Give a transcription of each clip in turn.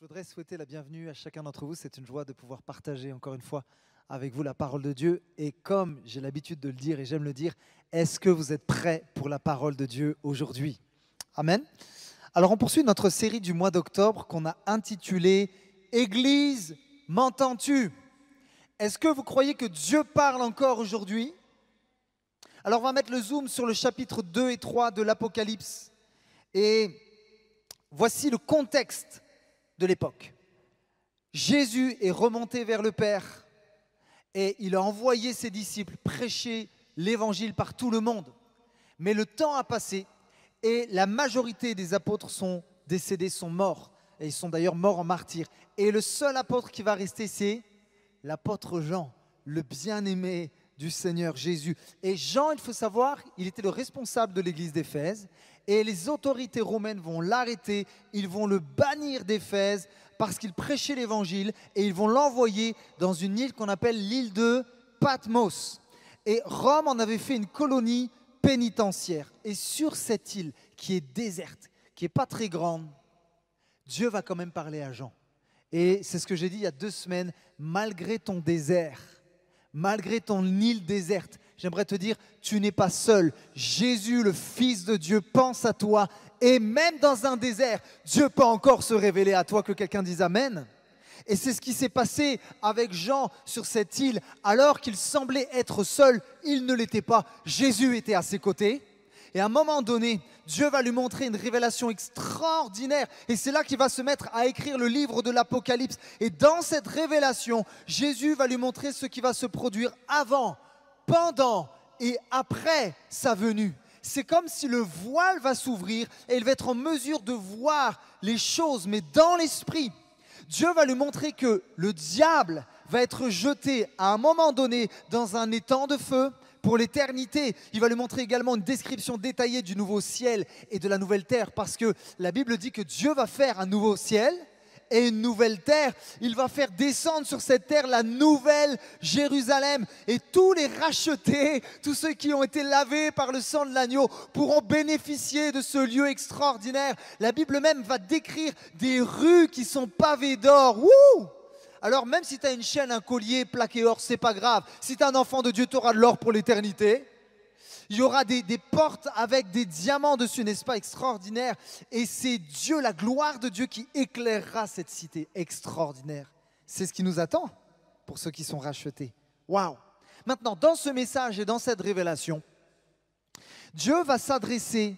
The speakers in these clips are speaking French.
Je voudrais souhaiter la bienvenue à chacun d'entre vous. C'est une joie de pouvoir partager encore une fois avec vous la parole de Dieu. Et comme j'ai l'habitude de le dire et j'aime le dire, est-ce que vous êtes prêts pour la parole de Dieu aujourd'hui? Amen. Alors on poursuit notre série du mois d'octobre qu'on a intitulée « Église, m'entends-tu » Est-ce que vous croyez que Dieu parle encore aujourd'hui? Alors on va mettre le zoom sur le chapitre 2 et 3 de l'Apocalypse. Et voici le contexte de l'époque. Jésus est remonté vers le Père et il a envoyé ses disciples prêcher l'évangile par tout le monde. Mais le temps a passé et la majorité des apôtres sont décédés, sont morts. Et ils sont d'ailleurs morts en martyrs. Et le seul apôtre qui va rester, c'est l'apôtre Jean, le bien-aimé du Seigneur Jésus. Et Jean, il faut savoir, il était le responsable de l'église d'Éphèse. Et les autorités romaines vont l'arrêter, ils vont le bannir d'Éphèse parce qu'il prêchait l'évangile et ils vont l'envoyer dans une île qu'on appelle l'île de Patmos. Et Rome en avait fait une colonie pénitentiaire. Et sur cette île qui est déserte, qui n'est pas très grande, Dieu va quand même parler à Jean. Et c'est ce que j'ai dit il y a 2 semaines, malgré ton désert, malgré ton île déserte, j'aimerais te dire, tu n'es pas seul. Jésus, le Fils de Dieu, pense à toi. Et même dans un désert, Dieu peut encore se révéler à toi. Que quelqu'un dise Amen. Et c'est ce qui s'est passé avec Jean sur cette île. Alors qu'il semblait être seul, il ne l'était pas. Jésus était à ses côtés. Et à un moment donné, Dieu va lui montrer une révélation extraordinaire. Et c'est là qu'il va se mettre à écrire le livre de l'Apocalypse. Et dans cette révélation, Jésus va lui montrer ce qui va se produire avant, pendant et après sa venue. C'est comme si le voile va s'ouvrir et il va être en mesure de voir les choses, mais dans l'esprit. Dieu va lui montrer que le diable va être jeté à un moment donné dans un étang de feu pour l'éternité. Il va lui montrer également une description détaillée du nouveau ciel et de la nouvelle terre, parce que la Bible dit que Dieu va faire un nouveau ciel et une nouvelle terre. Il va faire descendre sur cette terre la nouvelle Jérusalem. Et tous les rachetés, tous ceux qui ont été lavés par le sang de l'agneau, pourront bénéficier de ce lieu extraordinaire. La Bible même va décrire des rues qui sont pavées d'or. Wouh! Alors même si tu as une chaîne, un collier plaqué or, c'est pas grave. Si tu es un enfant de Dieu, tu auras de l'or pour l'éternité. Il y aura des portes avec des diamants dessus, n'est-ce pas, extraordinaire. Et c'est Dieu, la gloire de Dieu qui éclairera cette cité extraordinaire. C'est ce qui nous attend pour ceux qui sont rachetés. Waouh! Maintenant, dans ce message et dans cette révélation, Dieu va s'adresser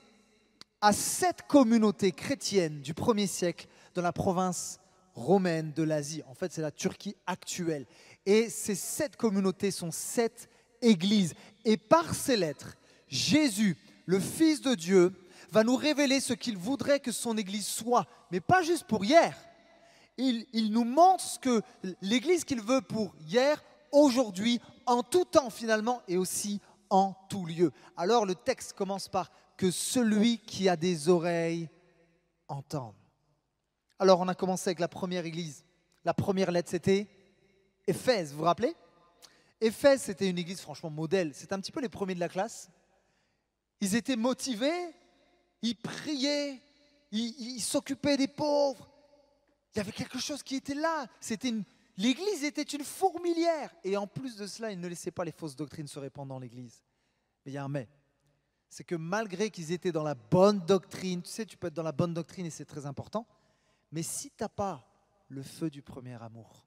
à 7 communautés chrétiennes du 1er siècle dans la province romaine de l'Asie. En fait, c'est la Turquie actuelle. Et ces 7 communautés sont 7 églises. Et par ces lettres, Jésus, le Fils de Dieu, va nous révéler ce qu'il voudrait que son église soit. Mais pas juste pour hier. Il nous montre ce que l'église qu'il veut pour hier, aujourd'hui, en tout temps finalement, et aussi en tout lieu. Alors le texte commence par « que celui qui a des oreilles entende ». Alors, on a commencé avec la première église. La première lettre, c'était Éphèse, vous vous rappelez? Éphèse, c'était une église franchement modèle. C'était un petit peu les premiers de la classe. Ils étaient motivés, ils priaient, ils s'occupaient des pauvres. Il y avait quelque chose qui était là. L'église était une fourmilière. Et en plus de cela, ils ne laissaient pas les fausses doctrines se répandre dans l'église. Mais il y a un mais. C'est que malgré qu'ils étaient dans la bonne doctrine, tu sais, tu peux être dans la bonne doctrine et c'est très important. Mais si tu n'as pas le feu du premier amour,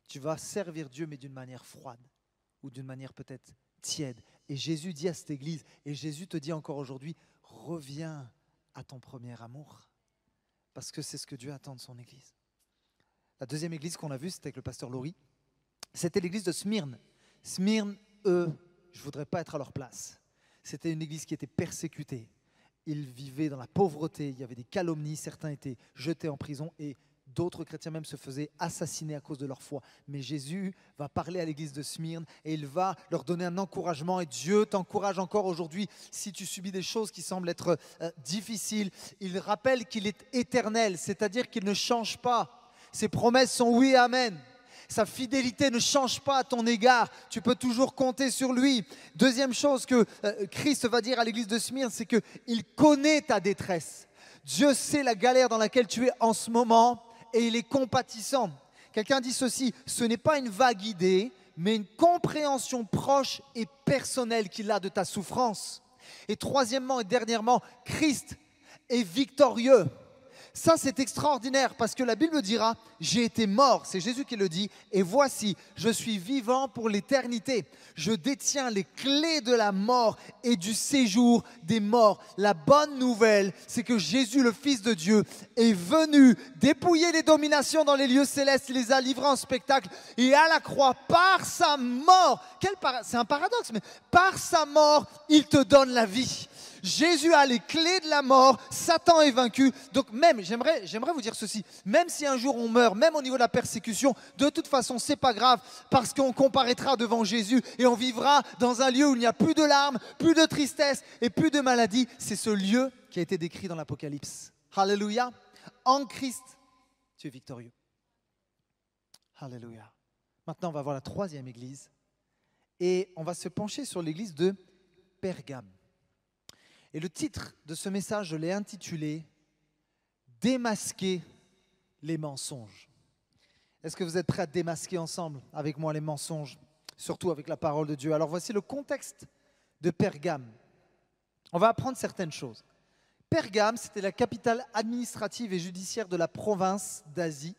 tu vas servir Dieu mais d'une manière froide ou d'une manière peut-être tiède. Et Jésus dit à cette église, et Jésus te dit encore aujourd'hui, reviens à ton premier amour. Parce que c'est ce que Dieu attend de son église. La deuxième église qu'on a vue, c'était avec le pasteur Laurie. C'était l'église de Smyrne. Smyrne, eux, je ne voudrais pas être à leur place. C'était une église qui était persécutée. Ils vivaient dans la pauvreté, il y avait des calomnies, certains étaient jetés en prison et d'autres chrétiens même se faisaient assassiner à cause de leur foi. Mais Jésus va parler à l'église de Smyrne et il va leur donner un encouragement. Et Dieu t'encourage encore aujourd'hui si tu subis des choses qui semblent être difficiles. Il rappelle qu'il est éternel, c'est-à-dire qu'il ne change pas. Ses promesses sont oui et amen. Sa fidélité ne change pas à ton égard. Tu peux toujours compter sur lui. Deuxième chose que Christ va dire à l'église de Smyrne, c'est qu'il connaît ta détresse. Dieu sait la galère dans laquelle tu es en ce moment et il est compatissant. Quelqu'un dit ceci, ce n'est pas une vague idée, mais une compréhension proche et personnelle qu'il a de ta souffrance. Et troisièmement et dernièrement, Christ est victorieux. Ça, c'est extraordinaire parce que la Bible dira, j'ai été mort, c'est Jésus qui le dit, et voici, je suis vivant pour l'éternité. Je détiens les clés de la mort et du séjour des morts. La bonne nouvelle, c'est que Jésus, le Fils de Dieu, est venu dépouiller les dominations dans les lieux célestes, il les a livrés en spectacle, et à la croix, par sa mort, c'est un paradoxe, mais par sa mort, il te donne la vie. Jésus a les clés de la mort, Satan est vaincu. Donc même, j'aimerais vous dire ceci, même si un jour on meurt, même au niveau de la persécution, de toute façon, c'est pas grave, parce qu'on comparaîtra devant Jésus et on vivra dans un lieu où il n'y a plus de larmes, plus de tristesse et plus de maladie. C'est ce lieu qui a été décrit dans l'Apocalypse. Alléluia. En Christ, tu es victorieux. Alléluia. Maintenant, on va voir la troisième église et on va se pencher sur l'église de Pergame. Et le titre de ce message, je l'ai intitulé « Démasquer les mensonges ». Est-ce que vous êtes prêts à démasquer ensemble avec moi les mensonges, surtout avec la parole de Dieu? Alors voici le contexte de Pergame. On va apprendre certaines choses. Pergame, c'était la capitale administrative et judiciaire de la province d'Asie.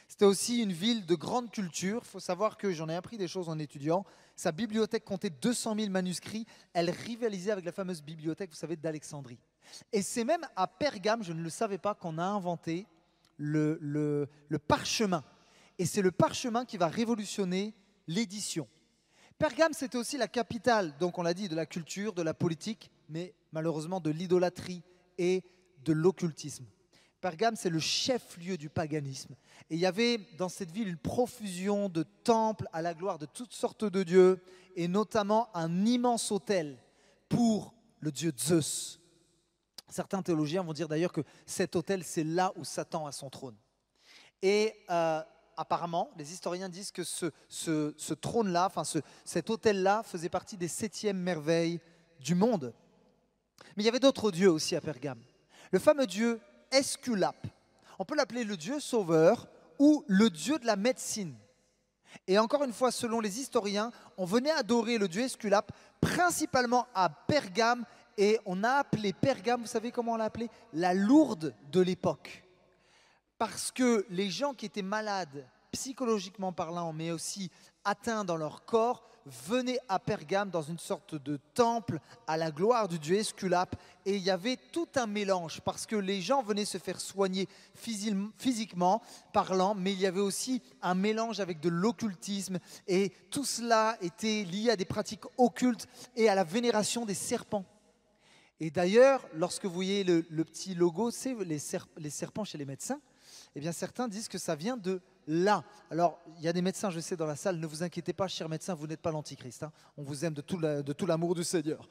C'était aussi une ville de grande culture. Il faut savoir que j'en ai appris des choses en étudiant. Sa bibliothèque comptait 200 000 manuscrits. Elle rivalisait avec la fameuse bibliothèque, vous savez, d'Alexandrie. Et c'est même à Pergame, je ne le savais pas, qu'on a inventé le parchemin. Et c'est le parchemin qui va révolutionner l'édition. Pergame, c'était aussi la capitale, donc on l'a dit, de la culture, de la politique, mais malheureusement de l'idolâtrie et de l'occultisme. Pergame, c'est le chef-lieu du paganisme. Et il y avait dans cette ville une profusion de temples à la gloire de toutes sortes de dieux, et notamment un immense autel pour le dieu Zeus. Certains théologiens vont dire d'ailleurs que cet autel, c'est là où Satan a son trône. Et apparemment, les historiens disent que ce trône-là, cet autel-là faisait partie des 7e merveilles du monde. Mais il y avait d'autres dieux aussi à Pergame. Le fameux dieu Esculape. On peut l'appeler le dieu sauveur ou le dieu de la médecine. Et encore une fois, selon les historiens, on venait adorer le dieu Esculape principalement à Pergame, et on a appelé Pergame, vous savez comment on l'a appelé? La Lourdes de l'époque. Parce que les gens qui étaient malades, psychologiquement parlant, mais aussi atteints dans leur corps, venaient à Pergame dans une sorte de temple à la gloire du dieu Esculape. Et il y avait tout un mélange, parce que les gens venaient se faire soigner physiquement parlant, mais il y avait aussi un mélange avec de l'occultisme. Et tout cela était lié à des pratiques occultes et à la vénération des serpents. Et d'ailleurs, lorsque vous voyez le petit logo, c'est les serpents chez les médecins, eh bien certains disent que ça vient de là. Alors, il y a des médecins, je sais, dans la salle, ne vous inquiétez pas, chers médecins, vous n'êtes pas l'antichrist. Hein. On vous aime de tout l'amour du Seigneur.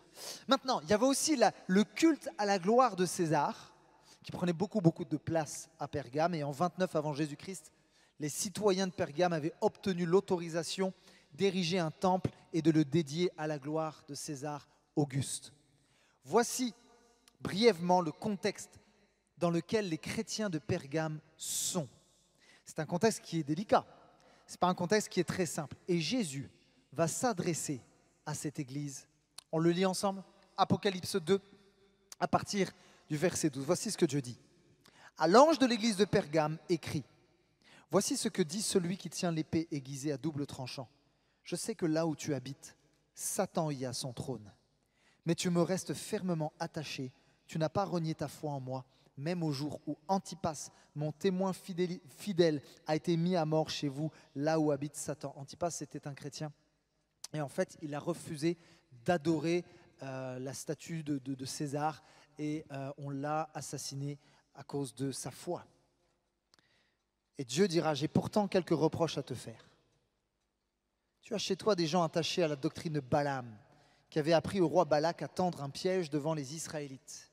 Maintenant, il y avait aussi le culte à la gloire de César, qui prenait beaucoup de place à Pergame. Et en 29 avant Jésus-Christ, les citoyens de Pergame avaient obtenu l'autorisation d'ériger un temple et de le dédier à la gloire de César Auguste. Voici brièvement le contexte dans lequel les chrétiens de Pergame sont. C'est un contexte qui est délicat. Ce n'est pas un contexte qui est très simple. Et Jésus va s'adresser à cette église. On le lit ensemble. Apocalypse 2, à partir du verset 12. Voici ce que Dieu dit. À l'ange de l'église de Pergame, écrit. Voici ce que dit celui qui tient l'épée aiguisée à double tranchant. Je sais que là où tu habites, Satan y a son trône. Mais tu me restes fermement attaché. Tu n'as pas renié ta foi en moi, même au jour où Antipas, mon témoin fidèle, a été mis à mort chez vous, là où habite Satan. Antipas, c'était un chrétien. Et en fait, il a refusé d'adorer la statue de César, et on l'a assassiné à cause de sa foi. Et Dieu dira, j'ai pourtant quelques reproches à te faire. Tu as chez toi des gens attachés à la doctrine de Balaam, qui avait appris au roi Balak à tendre un piège devant les Israélites.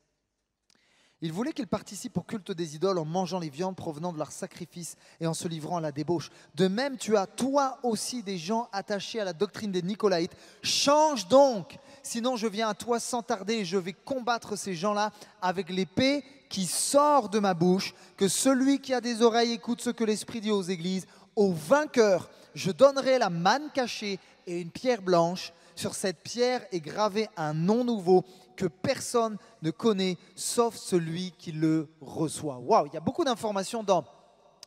Il voulait qu'ils participent au culte des idoles en mangeant les viandes provenant de leurs sacrifices et en se livrant à la débauche. De même, tu as toi aussi des gens attachés à la doctrine des Nicolaïtes. Change donc, sinon je viens à toi sans tarder et je vais combattre ces gens-là avec l'épée qui sort de ma bouche, que celui qui a des oreilles écoute ce que l'Esprit dit aux églises. Au vainqueur, je donnerai la manne cachée et une pierre blanche. Sur cette pierre est gravé un nom nouveau que personne ne connaît, sauf celui qui le reçoit. Waouh, il y a beaucoup d'informations dans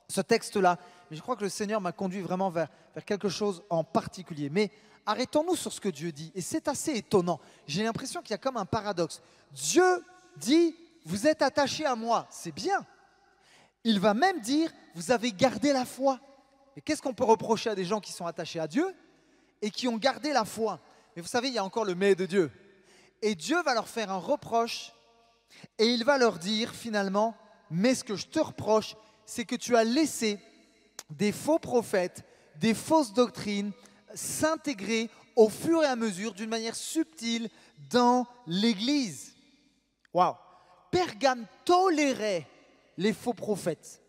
ce texte-là, mais je crois que le Seigneur m'a conduit vraiment vers quelque chose en particulier. Mais arrêtons-nous sur ce que Dieu dit, et c'est assez étonnant. J'ai l'impression qu'il y a comme un paradoxe. Dieu dit, vous êtes attachés à moi, c'est bien. Il va même dire, vous avez gardé la foi. Et qu'est-ce qu'on peut reprocher à des gens qui sont attachés à Dieu et qui ont gardé la foi? Mais vous savez, il y a encore le mais de Dieu. Et Dieu va leur faire un reproche et il va leur dire finalement, mais ce que je te reproche, c'est que tu as laissé des faux prophètes, des fausses doctrines s'intégrer au fur et à mesure, d'une manière subtile, dans l'Église. Waouh! Pergame tolérait les faux prophètes.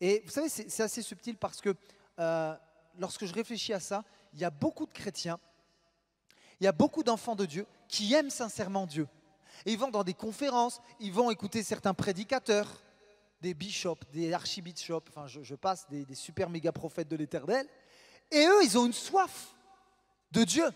Et vous savez, c'est assez subtil parce que lorsque je réfléchis à ça, il y a beaucoup de chrétiens, il y a beaucoup d'enfants de Dieu qui aiment sincèrement Dieu. Et ils vont dans des conférences, ils vont écouter certains prédicateurs, des bishops, des archibishops, enfin je passe, des super méga prophètes de l'Éternel. Et eux, ils ont une soif de Dieu,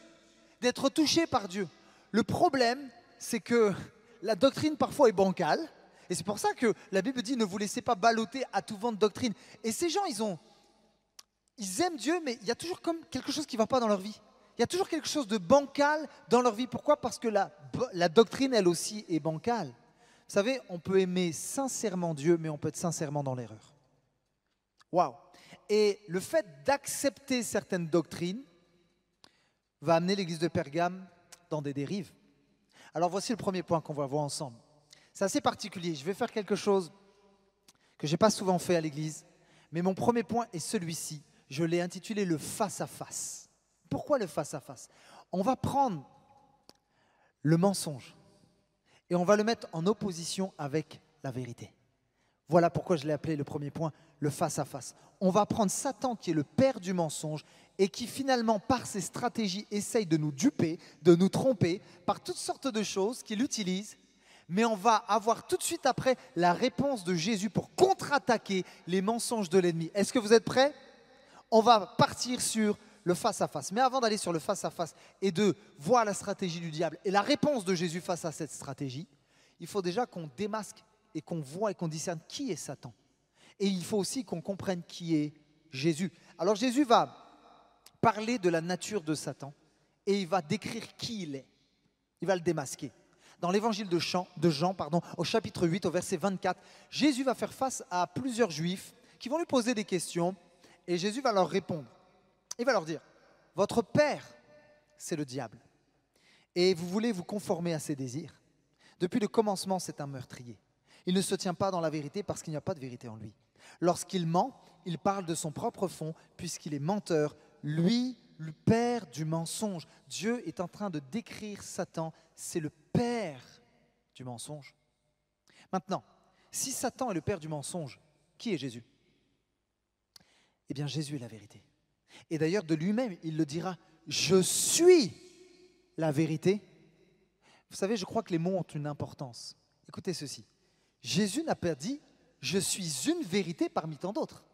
d'être touchés par Dieu. Le problème, c'est que la doctrine parfois est bancale. Et c'est pour ça que la Bible dit, ne vous laissez pas balloter à tout vent de doctrine. Et ces gens, ils aiment Dieu, mais il y a toujours comme quelque chose qui ne va pas dans leur vie. Il y a toujours quelque chose de bancal dans leur vie. Pourquoi? Parce que la doctrine, elle aussi, est bancale. Vous savez, on peut aimer sincèrement Dieu, mais on peut être sincèrement dans l'erreur. Waouh! Et le fait d'accepter certaines doctrines va amener l'église de Pergame dans des dérives. Alors voici le premier point qu'on va voir ensemble. C'est assez particulier. Je vais faire quelque chose que je n'ai pas souvent fait à l'église, mais mon premier point est celui-ci. Je l'ai intitulé le face-à-face. Pourquoi le face-à-face? On va prendre le mensonge et on va le mettre en opposition avec la vérité. Voilà pourquoi je l'ai appelé le premier point, le face-à-face. On va prendre Satan qui est le père du mensonge et qui finalement par ses stratégies essaye de nous duper, de nous tromper par toutes sortes de choses qu'il utilise. Mais on va avoir tout de suite après la réponse de Jésus pour contre-attaquer les mensonges de l'ennemi. Est-ce que vous êtes prêts? On va partir sur le face-à-face. Mais avant d'aller sur le face-à-face et de voir la stratégie du diable et la réponse de Jésus face à cette stratégie, il faut déjà qu'on démasque et qu'on voit et qu'on discerne qui est Satan. Et il faut aussi qu'on comprenne qui est Jésus. Alors Jésus va parler de la nature de Satan et il va décrire qui il est. Il va le démasquer. Dans l'évangile de Jean, au chapitre 8, au verset 24, Jésus va faire face à plusieurs juifs qui vont lui poser des questions et Jésus va leur répondre. Il va leur dire, votre père, c'est le diable et vous voulez vous conformer à ses désirs. Depuis le commencement, c'est un meurtrier. Il ne se tient pas dans la vérité parce qu'il n'y a pas de vérité en lui. Lorsqu'il ment, il parle de son propre fond puisqu'il est menteur. Lui, le père du mensonge. Dieu est en train de décrire Satan, c'est le père du mensonge. Maintenant, si Satan est le père du mensonge, qui est Jésus? Eh bien, Jésus est la vérité. Et d'ailleurs, de lui-même, il le dira, je suis la vérité. Vous savez, je crois que les mots ont une importance. Écoutez ceci. Jésus n'a pas dit, je suis une vérité parmi tant d'autres.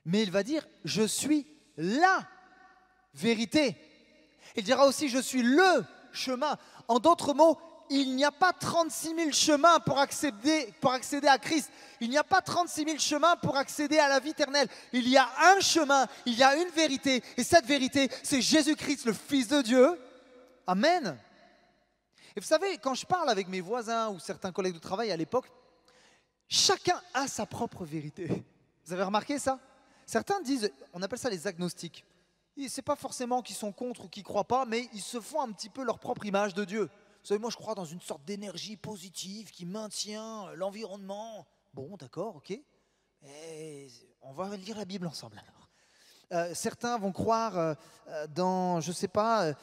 Mais il va dire, je suis la vérité. Il dira aussi, je suis le chemin. En d'autres mots, il n'y a pas 36 000 chemins pour accéder à Christ. Il n'y a pas 36 000 chemins pour accéder à la vie éternelle. Il y a un chemin, il y a une vérité. Et cette vérité, c'est Jésus-Christ, le Fils de Dieu. Amen. Et vous savez, quand je parle avec mes voisins ou certains collègues de travail à l'époque, chacun a sa propre vérité. Vous avez remarqué ça? Certains disent, on appelle ça les agnostiques. Ce n'est pas forcément qu'ils sont contre ou qu'ils ne croient pas, mais ils se font un petit peu leur propre image de Dieu. Vous savez, moi je crois dans une sorte d'énergie positive qui maintient l'environnement. Bon, d'accord, ok. Et on va lire la Bible ensemble alors. Certains vont croire dans, je ne sais pas,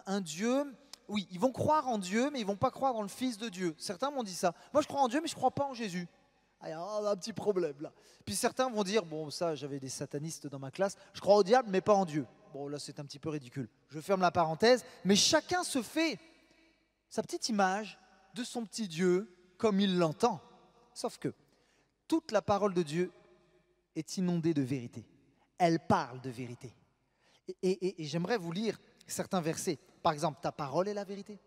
un Dieu. Oui, ils vont croire en Dieu, mais ils ne vont pas croire dans le Fils de Dieu. Certains m'ont dit ça. Moi, je crois en Dieu, mais je ne crois pas en Jésus. Ah, il y a un petit problème là. Puis certains vont dire, bon, ça, j'avais des satanistes dans ma classe, je crois au diable, mais pas en Dieu. Bon, là, c'est un petit peu ridicule. Je ferme la parenthèse, mais chacun se fait sa petite image de son petit Dieu comme il l'entend. Sauf que toute la parole de Dieu est inondée de vérité. Elle parle de vérité. Et j'aimerais vous lire certains versets. Par exemple, ta parole est la vérité.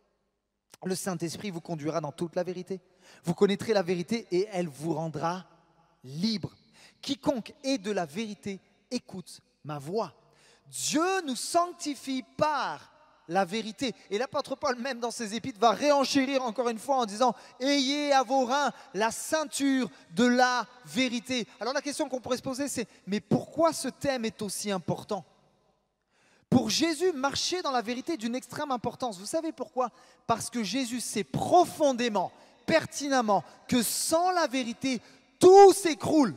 Le Saint-Esprit vous conduira dans toute la vérité. Vous connaîtrez la vérité et elle vous rendra libre. Quiconque est de la vérité, écoute ma voix. Dieu nous sanctifie par la vérité. Et l'apôtre Paul, même dans ses épîtres, va réenchérir encore une fois en disant « Ayez à vos reins la ceinture de la vérité ». Alors la question qu'on pourrait se poser, c'est « Mais pourquoi ce thème est aussi important ?» Pour Jésus, marcher dans la vérité est d'une extrême importance. Vous savez pourquoi? Parce que Jésus sait profondément, pertinemment, que sans la vérité, tout s'écroule.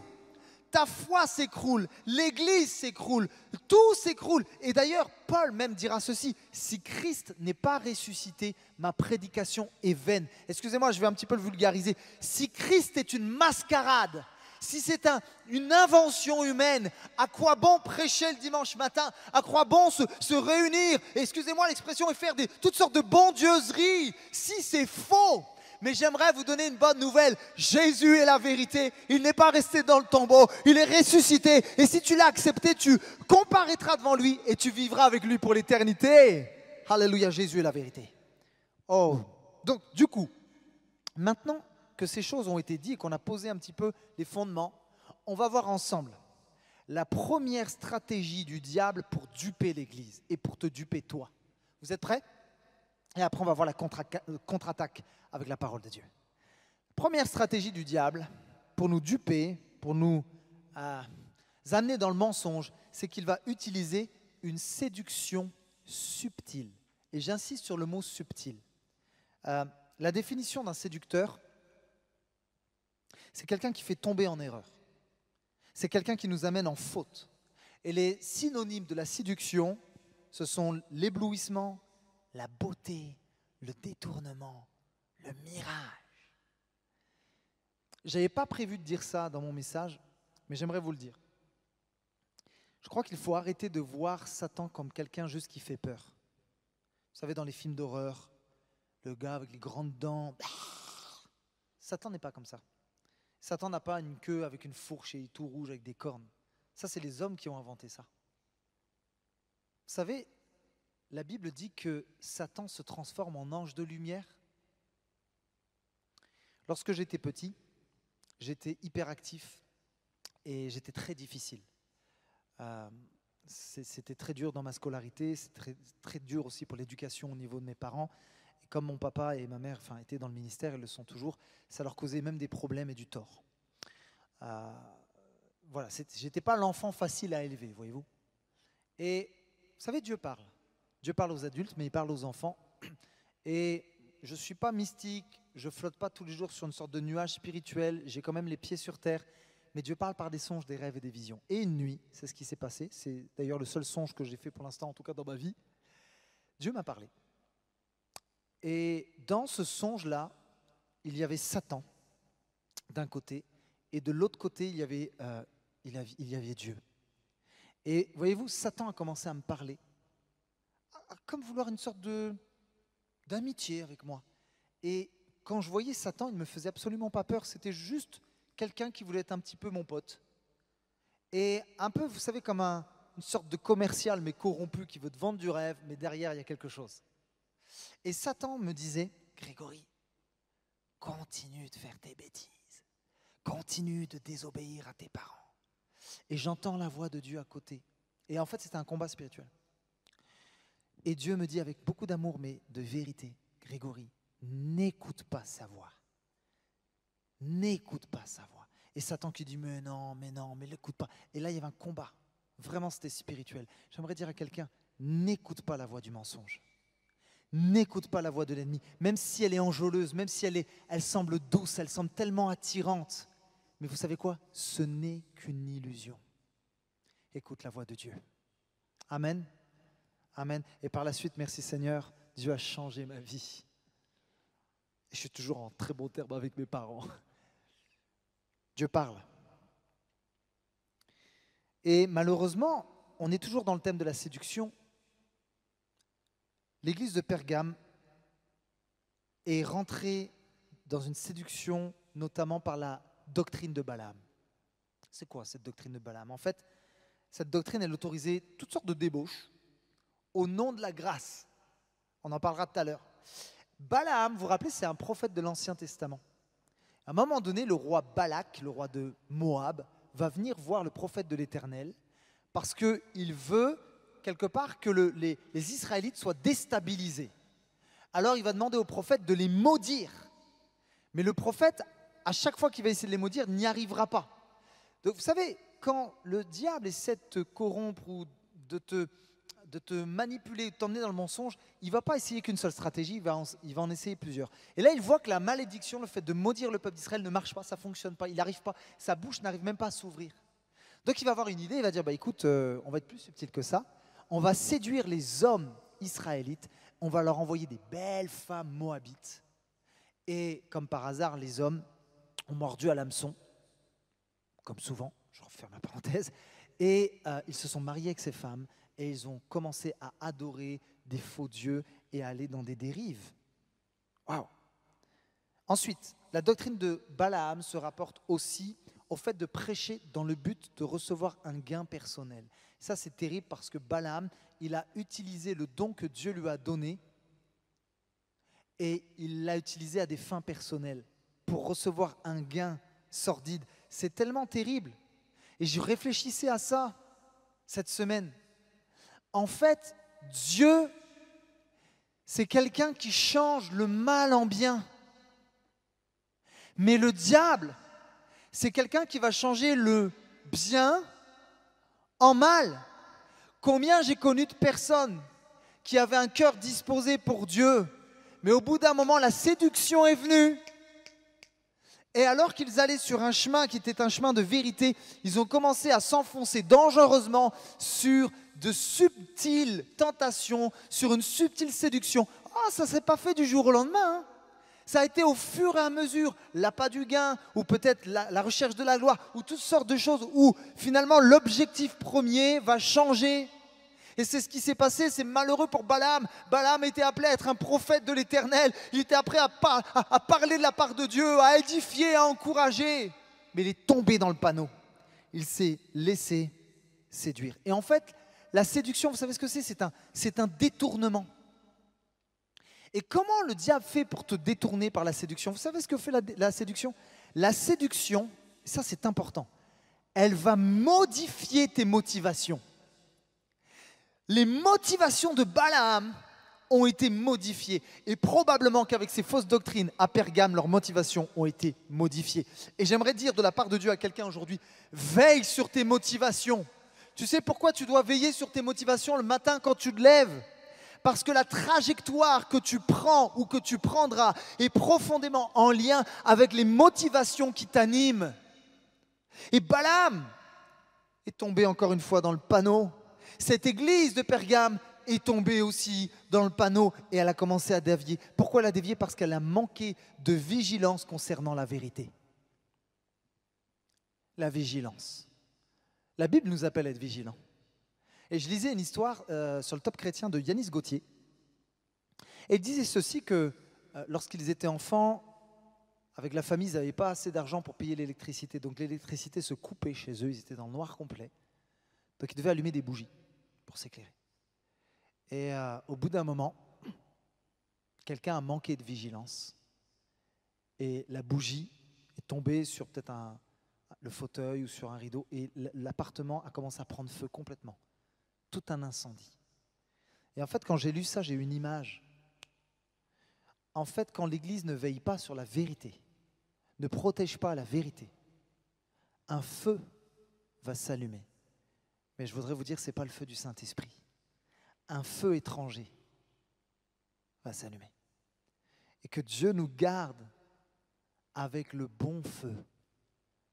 Ta foi s'écroule, l'Église s'écroule, tout s'écroule. Et d'ailleurs, Paul même dira ceci, si Christ n'est pas ressuscité, ma prédication est vaine. Excusez-moi, je vais un petit peu le vulgariser. Si Christ est une mascarade, si c'est une invention humaine, à quoi bon prêcher le dimanche matin? À quoi bon se réunir? Excusez-moi l'expression, et faire toutes sortes de bondieuseries, si c'est faux? Mais j'aimerais vous donner une bonne nouvelle. Jésus est la vérité. Il n'est pas resté dans le tombeau. Il est ressuscité. Et si tu l'as accepté, tu comparaîtras devant lui et tu vivras avec lui pour l'éternité. Alléluia, Jésus est la vérité. Oh, donc du coup, maintenant que ces choses ont été dites et qu'on a posé un petit peu les fondements, on va voir ensemble la première stratégie du diable pour duper l'Église et pour te duper toi. Vous êtes prêts? Et après, on va voir la contre-attaque avec la parole de Dieu. Première stratégie du diable pour nous duper, pour nous amener dans le mensonge, c'est qu'il va utiliser une séduction subtile. Et j'insiste sur le mot subtil. La définition d'un séducteur, c'est quelqu'un qui fait tomber en erreur. C'est quelqu'un qui nous amène en faute. Et les synonymes de la séduction, ce sont l'éblouissement, la beauté, le détournement, le mirage. Je n'avais pas prévu de dire ça dans mon message, mais j'aimerais vous le dire. Je crois qu'il faut arrêter de voir Satan comme quelqu'un juste qui fait peur. Vous savez, dans les films d'horreur, le gars avec les grandes dents, Satan n'est pas comme ça. Satan n'a pas une queue avec une fourche et tout rouge avec des cornes. Ça, c'est les hommes qui ont inventé ça. Vous savez, la Bible dit que Satan se transforme en ange de lumière. Lorsque j'étais petit, j'étais hyperactif et j'étais très difficile. C'était très dur dans ma scolarité, c'était très, très dur aussi pour l'éducation au niveau de mes parents. Et comme mon papa et ma mère étaient dans le ministère, ils le sont toujours, ça leur causait même des problèmes et du tort. Voilà, j'étais pas l'enfant facile à élever, voyez-vous. Et vous savez, Dieu parle. Dieu parle aux adultes, mais il parle aux enfants. Et je ne suis pas mystique, je ne flotte pas tous les jours sur une sorte de nuage spirituel, j'ai quand même les pieds sur terre. Mais Dieu parle par des songes, des rêves et des visions. Et une nuit, c'est ce qui s'est passé. C'est d'ailleurs le seul songe que j'ai fait pour l'instant, en tout cas dans ma vie. Dieu m'a parlé. Et dans ce songe-là, il y avait Satan d'un côté, et de l'autre côté, il y avait Dieu. Et voyez-vous, Satan a commencé à me parler, comme vouloir une sorte d'amitié avec moi. Et quand je voyais Satan, il ne me faisait absolument pas peur. C'était juste quelqu'un qui voulait être un petit peu mon pote. Et un peu, vous savez, comme une sorte de commercial, mais corrompu, qui veut te vendre du rêve, mais derrière, il y a quelque chose. Et Satan me disait, Grégory, continue de faire tes bêtises. Continue de désobéir à tes parents. Et j'entends la voix de Dieu à côté. Et en fait, c'était un combat spirituel. Et Dieu me dit avec beaucoup d'amour, mais de vérité, Grégory, n'écoute pas sa voix. N'écoute pas sa voix. Et Satan qui dit, mais non, mais l'écoute pas. Et là, il y avait un combat. Vraiment, c'était spirituel. J'aimerais dire à quelqu'un, n'écoute pas la voix du mensonge. N'écoute pas la voix de l'ennemi. Même si elle est enjôleuse, même si elle semble douce, elle semble tellement attirante. Mais vous savez quoi? Ce n'est qu'une illusion. Écoute la voix de Dieu. Amen. Amen. Et par la suite, merci Seigneur, Dieu a changé ma vie. Et je suis toujours en très bon terme avec mes parents. Dieu parle. Et malheureusement, on est toujours dans le thème de la séduction. L'église de Pergame est rentrée dans une séduction notamment par la doctrine de Balaam. C'est quoi cette doctrine de Balaam? En fait, cette doctrine, elle autorisait toutes sortes de débauches au nom de la grâce. On en parlera tout à l'heure. Balaam, vous vous rappelez, c'est un prophète de l'Ancien Testament. À un moment donné, le roi Balak, le roi de Moab, va venir voir le prophète de l'Éternel parce qu'il veut, quelque part, que les Israélites soient déstabilisés. Alors il va demander au prophète de les maudire. Mais le prophète, à chaque fois qu'il va essayer de les maudire, n'y arrivera pas. Donc vous savez, quand le diable essaie de te corrompre ou de te manipuler, de t'emmener dans le mensonge, il ne va pas essayer qu'une seule stratégie, il va en essayer plusieurs. Et là, il voit que la malédiction, le fait de maudire le peuple d'Israël ne marche pas, ça ne fonctionne pas, il n'arrive pas, sa bouche n'arrive même pas à s'ouvrir. Donc il va avoir une idée, il va dire, écoute, on va être plus subtil que ça, on va séduire les hommes israélites, on va leur envoyer des belles femmes moabites. Et comme par hasard, les hommes ont mordu à l'hameçon, comme souvent, je referme la parenthèse, et ils se sont mariés avec ces femmes, et ils ont commencé à adorer des faux dieux et à aller dans des dérives. Waouh! Ensuite, la doctrine de Balaam se rapporte aussi au fait de prêcher dans le but de recevoir un gain personnel. Ça, c'est terrible parce que Balaam, il a utilisé le don que Dieu lui a donné et il l'a utilisé à des fins personnelles pour recevoir un gain sordide. C'est tellement terrible. Et je réfléchissais à ça cette semaine. En fait, Dieu, c'est quelqu'un qui change le mal en bien. Mais le diable, c'est quelqu'un qui va changer le bien en mal. Combien j'ai connu de personnes qui avaient un cœur disposé pour Dieu, mais au bout d'un moment, la séduction est venue. Et alors qu'ils allaient sur un chemin qui était un chemin de vérité, ils ont commencé à s'enfoncer dangereusement sur de subtiles tentations, sur une subtile séduction. Oh, ça ne s'est pas fait du jour au lendemain, hein. Ça a été au fur et à mesure, l'appât du gain, ou peut-être la recherche de la gloire, ou toutes sortes de choses où finalement l'objectif premier va changer. Et c'est ce qui s'est passé, c'est malheureux pour Balaam. Balaam était appelé à être un prophète de l'Éternel. Il était appelé à parler de la part de Dieu, à édifier, à encourager. Mais il est tombé dans le panneau. Il s'est laissé séduire. Et en fait, la séduction, vous savez ce que c'est? C'est un détournement. Et comment le diable fait pour te détourner par la séduction? Vous savez ce que fait la séduction? La séduction, ça c'est important, elle va modifier tes motivations. Les motivations de Balaam ont été modifiées. Et probablement qu'avec ces fausses doctrines à Pergame, leurs motivations ont été modifiées. Et j'aimerais dire de la part de Dieu à quelqu'un aujourd'hui, veille sur tes motivations. Tu sais pourquoi tu dois veiller sur tes motivations le matin quand tu te lèves? Parce que la trajectoire que tu prends ou que tu prendras est profondément en lien avec les motivations qui t'animent. Et Balaam est tombé encore une fois dans le panneau. Cette église de Pergame est tombée aussi dans le panneau et elle a commencé à dévier. Pourquoi elle a dévié? Parce qu'elle a manqué de vigilance concernant la vérité. La vigilance. La Bible nous appelle à être vigilants. Et je lisais une histoire sur le Top Chrétien de Yanis Gauthier. Et il disait ceci que lorsqu'ils étaient enfants, avec la famille, ils n'avaient pas assez d'argent pour payer l'électricité. Donc l'électricité se coupait chez eux, ils étaient dans le noir complet. Donc ils devaient allumer des bougies pour s'éclairer. Et au bout d'un moment, quelqu'un a manqué de vigilance. Et la bougie est tombée sur peut-être le fauteuil ou sur un rideau. Et l'appartement a commencé à prendre feu complètement. Tout un incendie. Et en fait, quand j'ai lu ça, j'ai eu une image. En fait, quand l'Église ne veille pas sur la vérité, ne protège pas la vérité, un feu va s'allumer. Mais je voudrais vous dire, ce n'est pas le feu du Saint-Esprit. Un feu étranger va s'allumer. Et que Dieu nous garde avec le bon feu.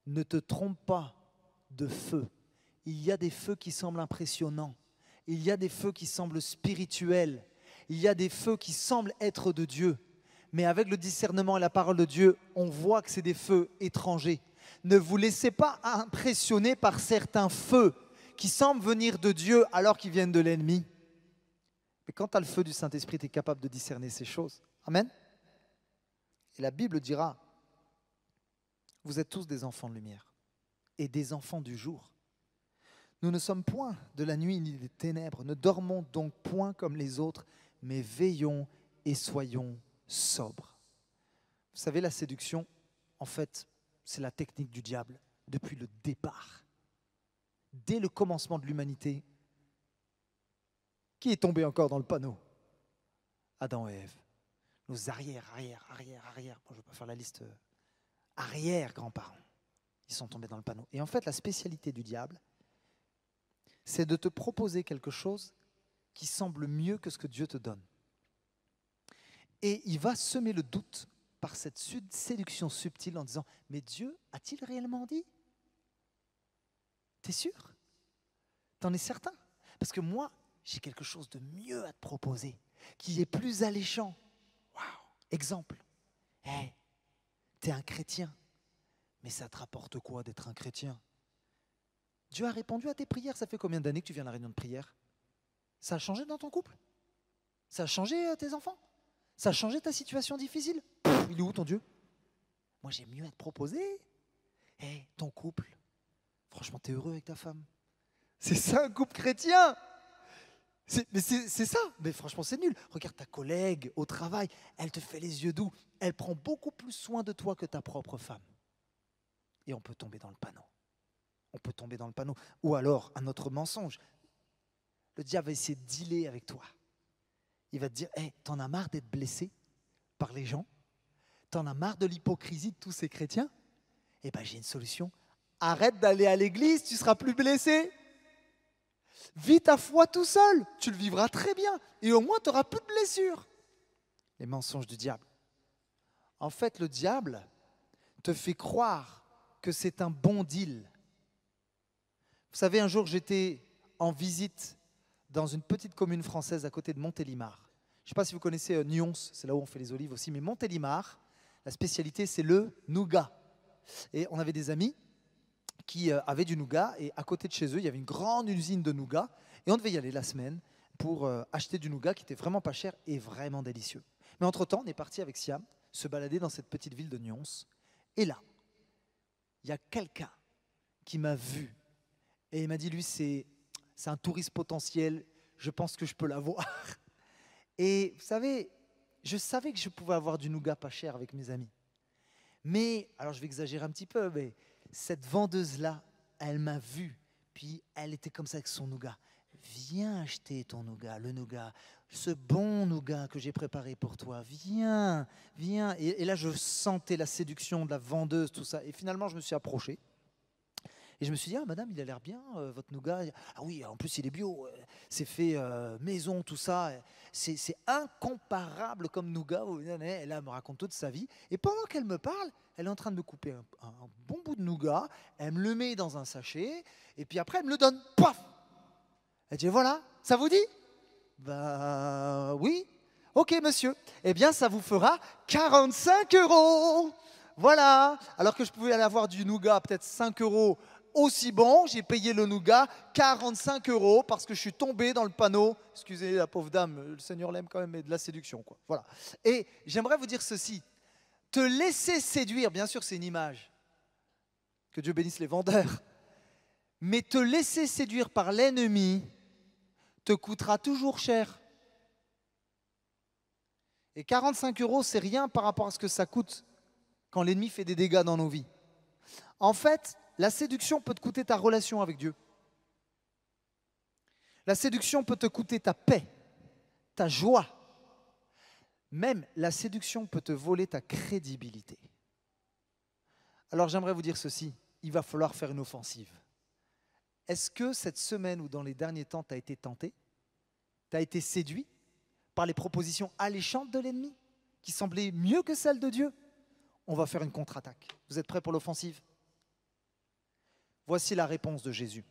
Ne te trompe pas de feu. Il y a des feux qui semblent impressionnants. Il y a des feux qui semblent spirituels. Il y a des feux qui semblent être de Dieu. Mais avec le discernement et la parole de Dieu, on voit que c'est des feux étrangers. Ne vous laissez pas impressionner par certains feux qui semblent venir de Dieu alors qu'ils viennent de l'ennemi. Mais quand tu as le feu du Saint-Esprit, tu es capable de discerner ces choses. Amen. Et la Bible dira Vous êtes tous des enfants de lumière et des enfants du jour. Nous ne sommes point de la nuit ni des ténèbres, ne dormons donc point comme les autres, mais veillons et soyons sobres. Vous savez, la séduction, en fait, c'est la technique du diable depuis le départ. Dès le commencement de l'humanité, qui est tombé encore dans le panneau? Adam et Ève. Nos arrière. Bon, je ne vais pas faire la liste. Arrière-grands-parents. Ils sont tombés dans le panneau. Et en fait, la spécialité du diable, c'est de te proposer quelque chose qui semble mieux que ce que Dieu te donne. Et il va semer le doute par cette séduction subtile en disant « Mais Dieu a-t-il réellement dit? T'es sûr? T'en es certain? Parce que moi, j'ai quelque chose de mieux à te proposer, qui est plus alléchant. » Waouh! Exemple. Hey, t'es un chrétien, mais ça te rapporte quoi d'être un chrétien? Dieu a répondu à tes prières. Ça fait combien d'années que tu viens à la réunion de prière? Ça a changé dans ton couple? Ça a changé tes enfants? Ça a changé ta situation difficile? Il est où ton Dieu? Moi, j'ai mieux à te proposer. Hey, ton couple, franchement, t'es heureux avec ta femme? C'est ça un couple chrétien? C'est ça, mais franchement c'est nul. Regarde ta collègue au travail, elle te fait les yeux doux, elle prend beaucoup plus soin de toi que ta propre femme. Et on peut tomber dans le panneau. On peut tomber dans le panneau. Ou alors, un autre mensonge. Le diable va essayer de dealer avec toi. Il va te dire, hey, t'en as marre d'être blessé par les gens? T'en as marre de l'hypocrisie de tous ces chrétiens? Eh bien, j'ai une solution. Arrête d'aller à l'église, tu seras plus blessé. Vis ta foi tout seul, tu le vivras très bien. Et au moins, tu n'auras plus de blessures. Les mensonges du diable. En fait, le diable te fait croire que c'est un bon deal. Vous savez, un jour, j'étais en visite dans une petite commune française à côté de Montélimar. Je ne sais pas si vous connaissez Nyons, c'est là où on fait les olives aussi, mais Montélimar, la spécialité, c'est le nougat. Et on avait des amis qui avaient du nougat, et à côté de chez eux, il y avait une grande usine de nougat, et on devait y aller la semaine pour acheter du nougat qui était vraiment pas cher et vraiment délicieux. Mais entre-temps, on est parti avec Siam se balader dans cette petite ville de Nyons, et là, il y a quelqu'un qui m'a vu, et il m'a dit, lui, c'est un touriste potentiel, je pense que je peux l'avoir. Et vous savez, je savais que je pouvais avoir du nougat pas cher avec mes amis. Mais, alors je vais exagérer un petit peu, mais cette vendeuse-là, elle m'a vu, puis elle était comme ça avec son nougat. Viens acheter ton nougat, le nougat, ce bon nougat que j'ai préparé pour toi. Viens, viens. Et là, je sentais la séduction de la vendeuse, tout ça. Et finalement, je me suis approché. Et je me suis dit, ah madame, il a l'air bien, votre nougat. Ah oui, en plus il est bio, c'est fait maison, tout ça. C'est incomparable comme nougat. Et là, elle me raconte toute sa vie. Et pendant qu'elle me parle, elle est en train de me couper un bon bout de nougat. Elle me le met dans un sachet. Et puis après, elle me le donne. Paf! Elle dit, voilà, ça vous dit? Bah oui. Ok, monsieur. Eh bien, ça vous fera 45 €. Voilà. Alors que je pouvais aller avoir du nougat, peut-être 5 € aussi bon, j'ai payé le nougat 45 € parce que je suis tombé dans le panneau. Excusez la pauvre dame, le Seigneur l'aime quand même, mais de la séduction, quoi. Voilà. Et j'aimerais vous dire ceci. Te laisser séduire, bien sûr, c'est une image. Que Dieu bénisse les vendeurs. Mais te laisser séduire par l'ennemi te coûtera toujours cher. Et 45 €, c'est rien par rapport à ce que ça coûte quand l'ennemi fait des dégâts dans nos vies. En fait, la séduction peut te coûter ta relation avec Dieu. La séduction peut te coûter ta paix, ta joie. Même la séduction peut te voler ta crédibilité. Alors j'aimerais vous dire ceci, il va falloir faire une offensive. Est-ce que cette semaine ou dans les derniers temps, tu as été tenté? Tu as été séduit par les propositions alléchantes de l'ennemi qui semblaient mieux que celles de Dieu? On va faire une contre-attaque. Vous êtes prêts pour l'offensive? Voici la réponse de Jésus.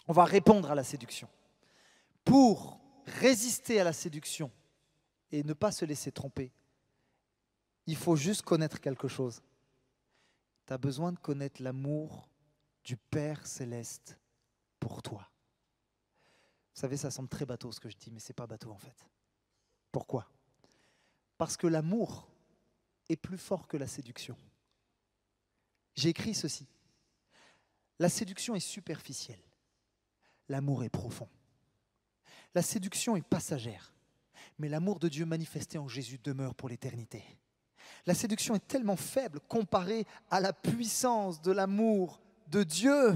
On va répondre à la séduction. Pour résister à la séduction et ne pas se laisser tromper, il faut juste connaître quelque chose. Tu as besoin de connaître l'amour du Père Céleste pour toi. Vous savez, ça semble très bateau ce que je dis, mais ce n'est pas bateau en fait. Pourquoi? Parce que l'amour est plus fort que la séduction. J'ai écrit ceci. La séduction est superficielle. L'amour est profond. La séduction est passagère. Mais l'amour de Dieu manifesté en Jésus demeure pour l'éternité. La séduction est tellement faible comparée à la puissance de l'amour de Dieu.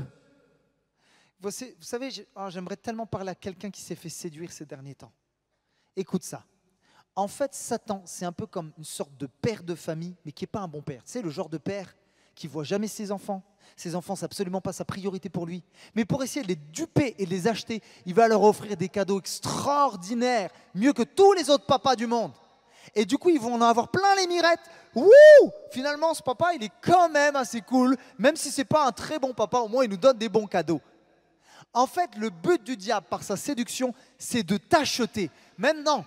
Vous savez, j'aimerais tellement parler à quelqu'un qui s'est fait séduire ces derniers temps. Écoute ça. En fait, Satan, c'est un peu comme une sorte de père de famille, mais qui n'est pas un bon père. Tu sais, le genre de père qui ne voit jamais ses enfants. Ses enfants, c'est absolument pas sa priorité pour lui. Mais pour essayer de les duper et de les acheter, il va leur offrir des cadeaux extraordinaires, mieux que tous les autres papas du monde. Et du coup, ils vont en avoir plein les mirettes. Wouh! Finalement, ce papa, il est quand même assez cool. Même si ce n'est pas un très bon papa, au moins, il nous donne des bons cadeaux. En fait, le but du diable, par sa séduction, c'est de t'acheter. Maintenant,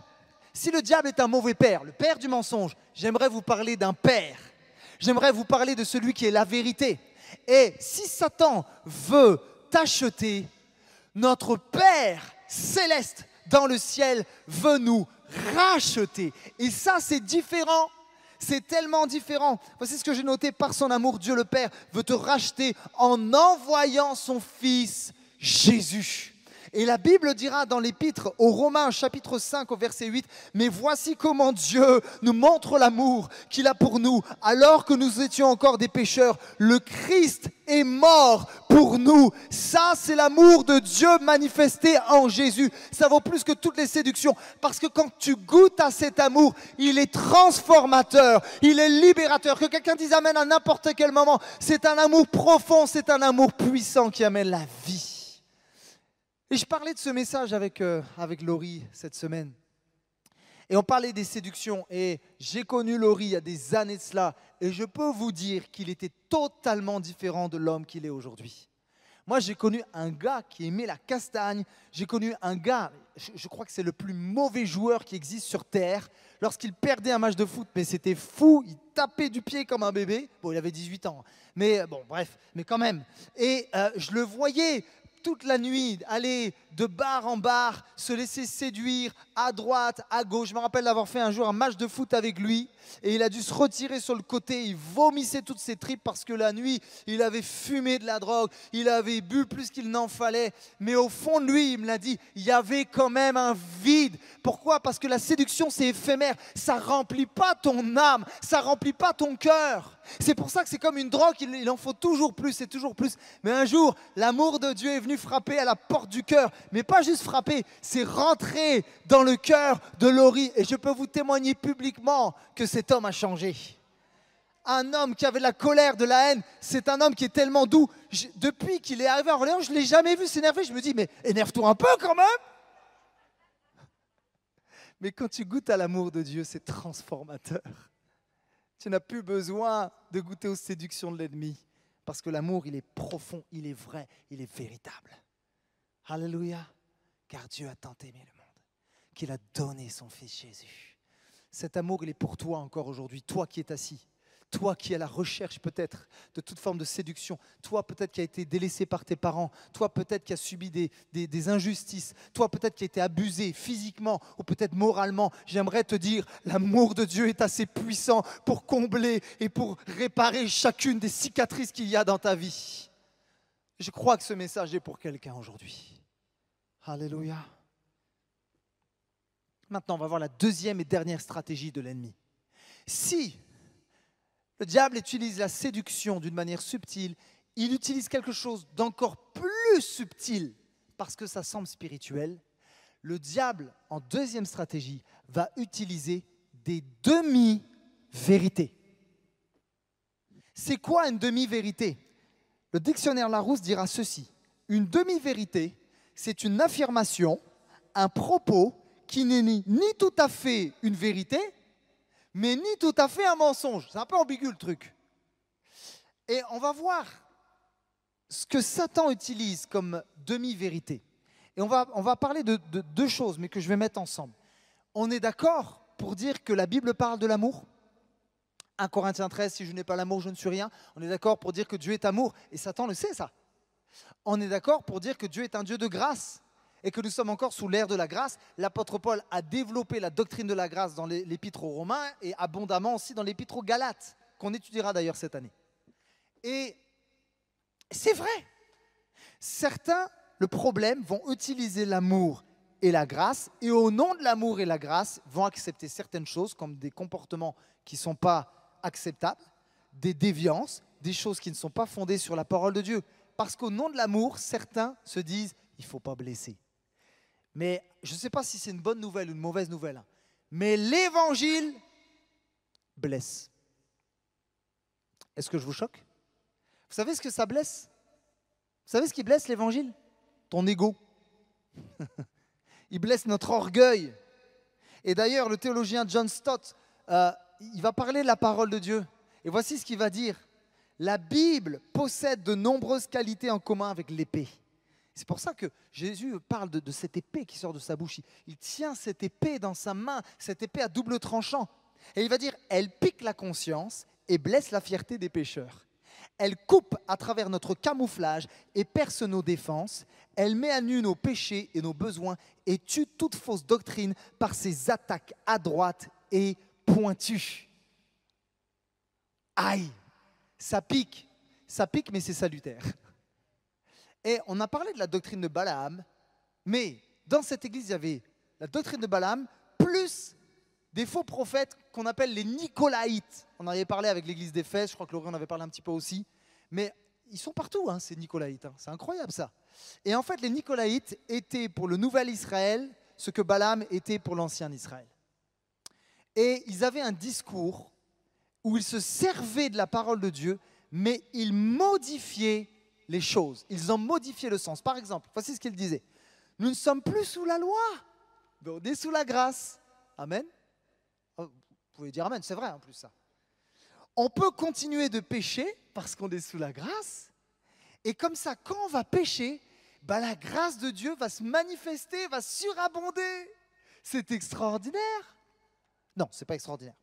si le diable est un mauvais père, le père du mensonge, j'aimerais vous parler d'un père. J'aimerais vous parler de celui qui est la vérité. Et si Satan veut t'acheter, notre Père céleste dans le ciel veut nous racheter. Et ça, c'est différent. C'est tellement différent. Voici ce que j'ai noté. Par son amour, Dieu le Père veut te racheter en envoyant son Fils Jésus. Et la Bible dira dans l'Épître aux Romains, chapitre 5, au verset 8, « Mais voici comment Dieu nous montre l'amour qu'il a pour nous. Alors que nous étions encore des pécheurs, le Christ est mort pour nous. » Ça, c'est l'amour de Dieu manifesté en Jésus. Ça vaut plus que toutes les séductions. Parce que quand tu goûtes à cet amour, il est transformateur, il est libérateur. Que quelqu'un dise amen à n'importe quel moment. C'est un amour profond, c'est un amour puissant qui amène la vie. Et je parlais de ce message avec Laurie cette semaine. Et on parlait des séductions. Et j'ai connu Laurie il y a des années de cela. Et je peux vous dire qu'il était totalement différent de l'homme qu'il est aujourd'hui. Moi, j'ai connu un gars qui aimait la castagne. J'ai connu un gars, je crois que c'est le plus mauvais joueur qui existe sur Terre. Lorsqu'il perdait un match de foot, mais c'était fou, il tapait du pied comme un bébé. Bon, il avait 18 ans. Mais bon, bref, mais quand même. Et je le voyais toute la nuit, aller de bar en bar, se laisser séduire à droite, à gauche. Je me rappelle d'avoir fait un jour un match de foot avec lui et il a dû se retirer sur le côté. Il vomissait toutes ses tripes parce que la nuit, il avait fumé de la drogue, il avait bu plus qu'il n'en fallait. Mais au fond de lui, il me l'a dit, il y avait quand même un vide. Pourquoi? Parce que la séduction, c'est éphémère. Ça ne remplit pas ton âme, ça ne remplit pas ton cœur. C'est pour ça que c'est comme une drogue, il en faut toujours plus et toujours plus. Mais un jour, l'amour de Dieu est venu frapper à la porte du cœur. Mais pas juste frapper, c'est rentrer dans le cœur de Laurie. Et je peux vous témoigner publiquement que cet homme a changé. Un homme qui avait de la colère, de la haine, c'est un homme qui est tellement doux. Depuis qu'il est arrivé à Orléans, je ne l'ai jamais vu s'énerver. Je me dis, mais énerve-toi un peu quand même. Mais quand tu goûtes à l'amour de Dieu, c'est transformateur. Tu n'as plus besoin de goûter aux séductions de l'ennemi parce que l'amour, il est profond, il est vrai, il est véritable. Alléluia. Car Dieu a tant aimé le monde qu'il a donné son Fils Jésus. Cet amour, il est pour toi encore aujourd'hui, toi qui es assis. Toi qui es à la recherche peut-être de toute forme de séduction, toi peut-être qui as été délaissé par tes parents, toi peut-être qui as subi des injustices, toi peut-être qui as été abusé physiquement ou peut-être moralement, j'aimerais te dire, l'amour de Dieu est assez puissant pour combler et pour réparer chacune des cicatrices qu'il y a dans ta vie. Je crois que ce message est pour quelqu'un aujourd'hui. Alléluia. Maintenant, on va voir la deuxième et dernière stratégie de l'ennemi. Si le diable utilise la séduction d'une manière subtile, il utilise quelque chose d'encore plus subtil parce que ça semble spirituel. Le diable, en deuxième stratégie, va utiliser des demi-vérités. C'est quoi une demi-vérité? Le dictionnaire Larousse dira ceci. Une demi-vérité, c'est une affirmation, un propos qui n'est ni tout à fait une vérité, mais ni tout à fait un mensonge. C'est un peu ambigu le truc. Et on va voir ce que Satan utilise comme demi-vérité. Et on va parler de deux choses, mais que je vais mettre ensemble. On est d'accord pour dire que la Bible parle de l'amour? 1 Corinthiens 13, si je n'ai pas l'amour, je ne suis rien. On est d'accord pour dire que Dieu est amour, et Satan le sait ça. On est d'accord pour dire que Dieu est un Dieu de grâce, et que nous sommes encore sous l'ère de la grâce. L'apôtre Paul a développé la doctrine de la grâce dans l'épître aux Romains et abondamment aussi dans l'épître aux Galates, qu'on étudiera d'ailleurs cette année. Et c'est vrai. Certains, le problème, vont utiliser l'amour et la grâce, et au nom de l'amour et la grâce, vont accepter certaines choses comme des comportements qui ne sont pas acceptables, des déviances, des choses qui ne sont pas fondées sur la parole de Dieu. Parce qu'au nom de l'amour, certains se disent, il ne faut pas blesser. Mais je ne sais pas si c'est une bonne nouvelle ou une mauvaise nouvelle, hein, mais l'évangile blesse. Est-ce que je vous choque? Vous savez ce que ça blesse? Vous savez ce qui blesse l'évangile? Ton ego. Il blesse notre orgueil. Et d'ailleurs, le théologien John Stott, il va parler de la parole de Dieu. Et voici ce qu'il va dire. La Bible possède de nombreuses qualités en commun avec l'épée. C'est pour ça que Jésus parle de cette épée qui sort de sa bouche. Il tient cette épée dans sa main, cette épée à double tranchant. Et il va dire, elle pique la conscience et blesse la fierté des pécheurs. Elle coupe à travers notre camouflage et perce nos défenses. Elle met à nu nos péchés et nos besoins et tue toute fausse doctrine par ses attaques adroites et pointues. Aïe, ça pique, mais c'est salutaire. Et on a parlé de la doctrine de Balaam, mais dans cette église, il y avait la doctrine de Balaam, plus des faux prophètes qu'on appelle les Nicolaïtes. On en avait parlé avec l'église d'Éphèse, je crois que Laurie en avait parlé un petit peu aussi. Mais ils sont partout, hein, ces Nicolaïtes. Hein. C'est incroyable ça. Et en fait, les Nicolaïtes étaient pour le nouvel Israël ce que Balaam était pour l'ancien Israël. Et ils avaient un discours où ils se servaient de la parole de Dieu, mais ils modifiaient les choses. Ils en modifiaient le sens. Par exemple, voici ce qu'ils disaient. Nous ne sommes plus sous la loi, mais on est sous la grâce. Amen. Vous pouvez dire amen, c'est vrai en plus ça. On peut continuer de pécher parce qu'on est sous la grâce. Et comme ça, quand on va pécher, la grâce de Dieu va se manifester, va surabonder. C'est extraordinaire. Non, ce n'est pas extraordinaire.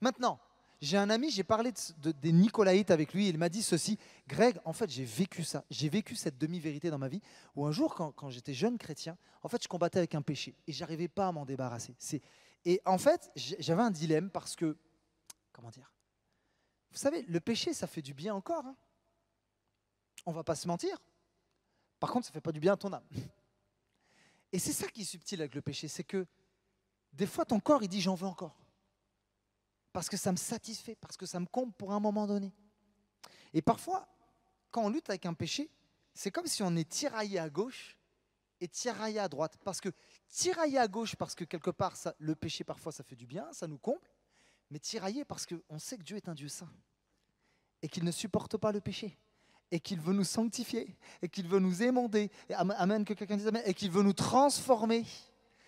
Maintenant, j'ai un ami, j'ai parlé des Nicolaïtes avec lui, il m'a dit ceci. Greg, en fait, j'ai vécu ça. J'ai vécu cette demi-vérité dans ma vie, où un jour, quand j'étais jeune chrétien, en fait, je combattais avec un péché et je n'arrivais pas à m'en débarrasser. Et en fait, j'avais un dilemme parce que, comment dire, vous savez, le péché, ça fait du bien au corps. Hein. On ne va pas se mentir. Par contre, ça ne fait pas du bien à ton âme. Et c'est ça qui est subtil avec le péché, c'est que des fois, ton corps, il dit j'en veux encore. Parce que ça me satisfait, parce que ça me comble pour un moment donné. Et parfois, quand on lutte avec un péché, c'est comme si on est tiraillé à gauche et tiraillé à droite. Parce que tiraillé à gauche, parce que quelque part, le péché, parfois, ça fait du bien, ça nous comble. Mais tiraillé parce qu'on sait que Dieu est un Dieu saint et qu'il ne supporte pas le péché et qu'il veut nous sanctifier et qu'il veut nous émonder, et amen, que quelqu'un dise amen, et qu'il veut nous transformer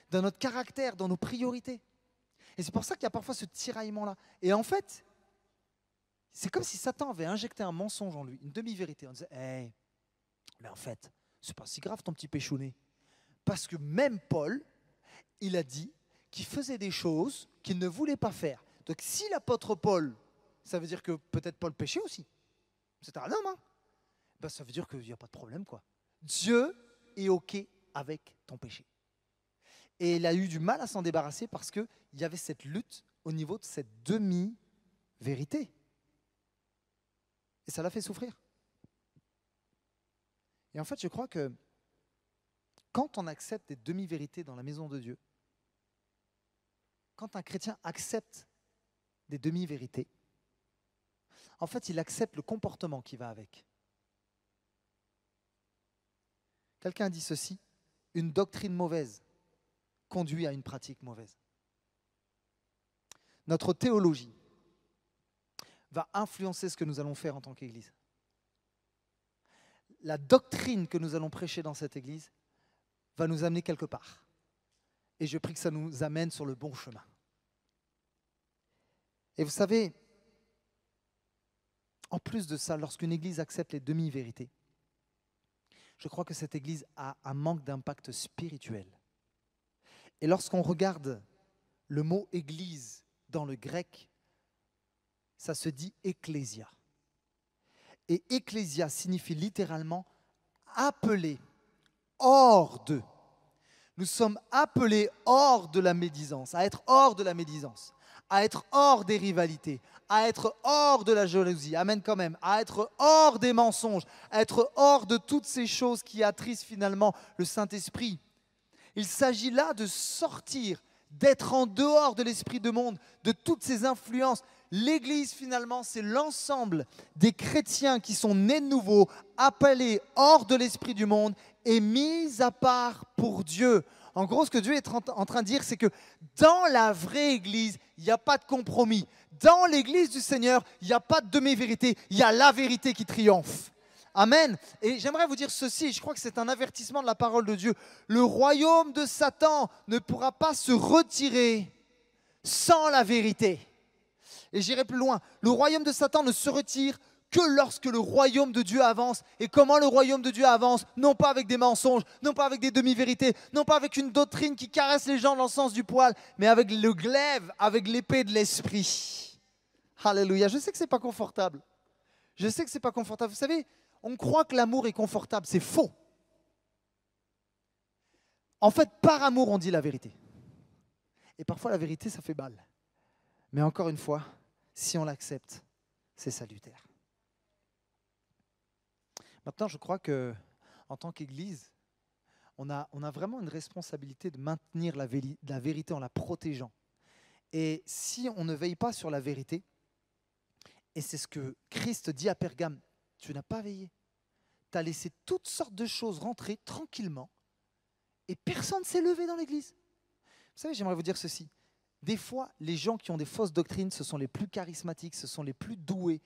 dans notre caractère, dans nos priorités. Et c'est pour ça qu'il y a parfois ce tiraillement-là. Et en fait, c'est comme si Satan avait injecté un mensonge en lui, une demi-vérité. On disait, hey, mais en fait, c'est pas si grave ton petit péchounet. Parce que même Paul, il a dit qu'il faisait des choses qu'il ne voulait pas faire. Donc si l'apôtre Paul, ça veut dire que peut-être Paul péchait aussi. C'est un homme, hein, ça veut dire qu'il n'y a pas de problème, quoi. Dieu est OK avec ton péché. Et il a eu du mal à s'en débarrasser parce qu'il y avait cette lutte au niveau de cette demi-vérité. Et ça l'a fait souffrir. Et en fait, je crois que quand on accepte des demi-vérités dans la maison de Dieu, quand un chrétien accepte des demi-vérités, en fait, il accepte le comportement qui va avec. Quelqu'un dit ceci, une doctrine mauvaise conduit à une pratique mauvaise. Notre théologie va influencer ce que nous allons faire en tant qu'Église. La doctrine que nous allons prêcher dans cette Église va nous amener quelque part. Et je prie que ça nous amène sur le bon chemin. Et vous savez, en plus de ça, lorsqu'une Église accepte les demi-vérités, je crois que cette Église a un manque d'impact spirituel. Et lorsqu'on regarde le mot Église dans le grec, ça se dit ecclésia. Et ecclésia signifie littéralement appelé, hors de. Nous sommes appelés hors de la médisance, à être hors de la médisance, à être hors des rivalités, à être hors de la jalousie, amen quand même, à être hors des mensonges, à être hors de toutes ces choses qui attristent finalement le Saint-Esprit. Il s'agit là de sortir, d'être en dehors de l'esprit de monde, de toutes ces influences. L'Église, finalement, c'est l'ensemble des chrétiens qui sont nés de nouveau, appelés hors de l'esprit du monde et mis à part pour Dieu. En gros, ce que Dieu est en train de dire, c'est que dans la vraie Église, il n'y a pas de compromis. Dans l'Église du Seigneur, il n'y a pas de demi-vérité, il y a la vérité qui triomphe. Amen. Et j'aimerais vous dire ceci, je crois que c'est un avertissement de la parole de Dieu. Le royaume de Satan ne pourra pas se retirer sans la vérité. Et j'irai plus loin. Le royaume de Satan ne se retire que lorsque le royaume de Dieu avance. Et comment le royaume de Dieu avance? Non pas avec des mensonges, non pas avec des demi-vérités, non pas avec une doctrine qui caresse les gens dans le sens du poil, mais avec le glaive, avec l'épée de l'esprit. Alléluia. Je sais que ce n'est pas confortable. Je sais que ce n'est pas confortable. Vous savez, on croit que l'amour est confortable. C'est faux. En fait, par amour, on dit la vérité. Et parfois, la vérité, ça fait mal. Mais encore une fois, si on l'accepte, c'est salutaire. Maintenant, je crois qu'en tant qu'Église, on a vraiment une responsabilité de maintenir la vérité en la protégeant. Et si on ne veille pas sur la vérité, et c'est ce que Christ dit à Pergame, tu n'as pas veillé. Tu as laissé toutes sortes de choses rentrer tranquillement et personne ne s'est levé dans l'église. Vous savez, j'aimerais vous dire ceci. Des fois, les gens qui ont des fausses doctrines, ce sont les plus charismatiques, ce sont les plus doués.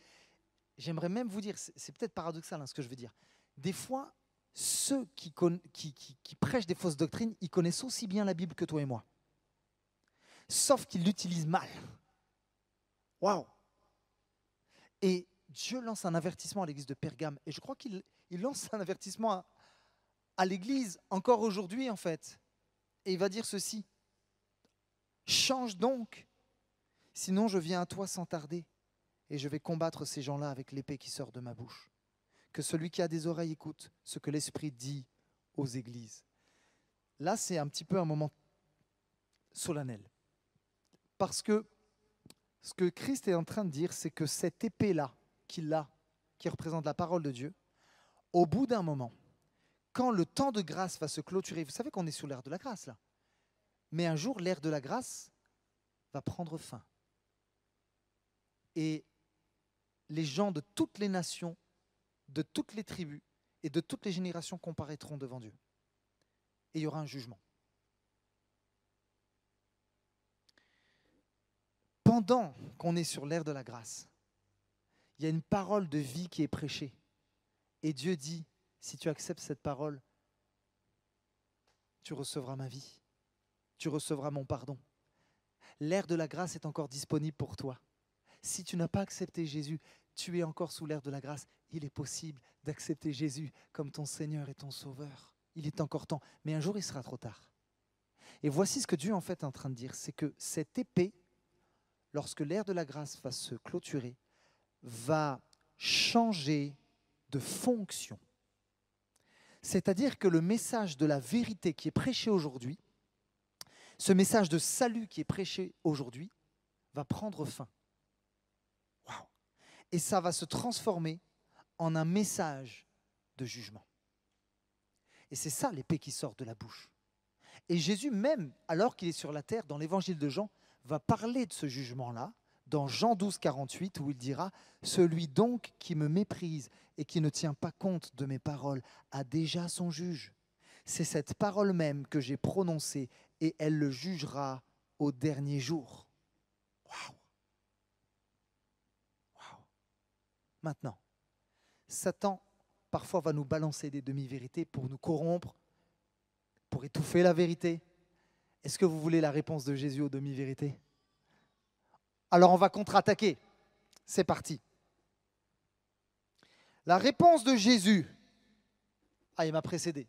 J'aimerais même vous dire, c'est peut-être paradoxal ce que je veux dire. Des fois, ceux qui prêchent des fausses doctrines, ils connaissent aussi bien la Bible que toi et moi. Sauf qu'ils l'utilisent mal. Waouh! Et Dieu lance un avertissement à l'église de Pergame. Et je crois qu'il lance un avertissement à l'église encore aujourd'hui, en fait. Et il va dire ceci. Change donc, sinon je viens à toi sans tarder. Et je vais combattre ces gens-là avec l'épée qui sort de ma bouche. Que celui qui a des oreilles écoute ce que l'Esprit dit aux églises. Là, c'est un petit peu un moment solennel. Parce que ce que Christ est en train de dire, c'est que cette épée-là, qu'il a, qui représente la parole de Dieu, au bout d'un moment, quand le temps de grâce va se clôturer, vous savez qu'on est sous l'ère de la grâce là, mais un jour l'ère de la grâce va prendre fin. Et les gens de toutes les nations, de toutes les tribus et de toutes les générations comparaîtront devant Dieu. Et il y aura un jugement. Pendant qu'on est sur l'ère de la grâce, il y a une parole de vie qui est prêchée. Et Dieu dit, si tu acceptes cette parole, tu recevras ma vie. Tu recevras mon pardon. L'ère de la grâce est encore disponible pour toi. Si tu n'as pas accepté Jésus, tu es encore sous l'ère de la grâce. Il est possible d'accepter Jésus comme ton Seigneur et ton Sauveur. Il est encore temps, mais un jour il sera trop tard. Et voici ce que Dieu en fait est en train de dire, c'est que cette épée, lorsque l'ère de la grâce va se clôturer, va changer de fonction. C'est-à-dire que le message de la vérité qui est prêché aujourd'hui, ce message de salut qui est prêché aujourd'hui, va prendre fin. Waouh! Et ça va se transformer en un message de jugement. Et c'est ça l'épée qui sort de la bouche. Et Jésus même, alors qu'il est sur la terre, dans l'évangile de Jean, va parler de ce jugement-là, dans Jean 12, 48, où il dira « Celui donc qui me méprise et qui ne tient pas compte de mes paroles a déjà son juge. C'est cette parole même que j'ai prononcée et elle le jugera au dernier jour. » Waouh! Waouh! Maintenant, Satan, parfois, va nous balancer des demi-vérités pour nous corrompre, pour étouffer la vérité. Est-ce que vous voulez la réponse de Jésus aux demi-vérités? Alors on va contre-attaquer. C'est parti. La réponse de Jésus. Ah, il m'a précédé.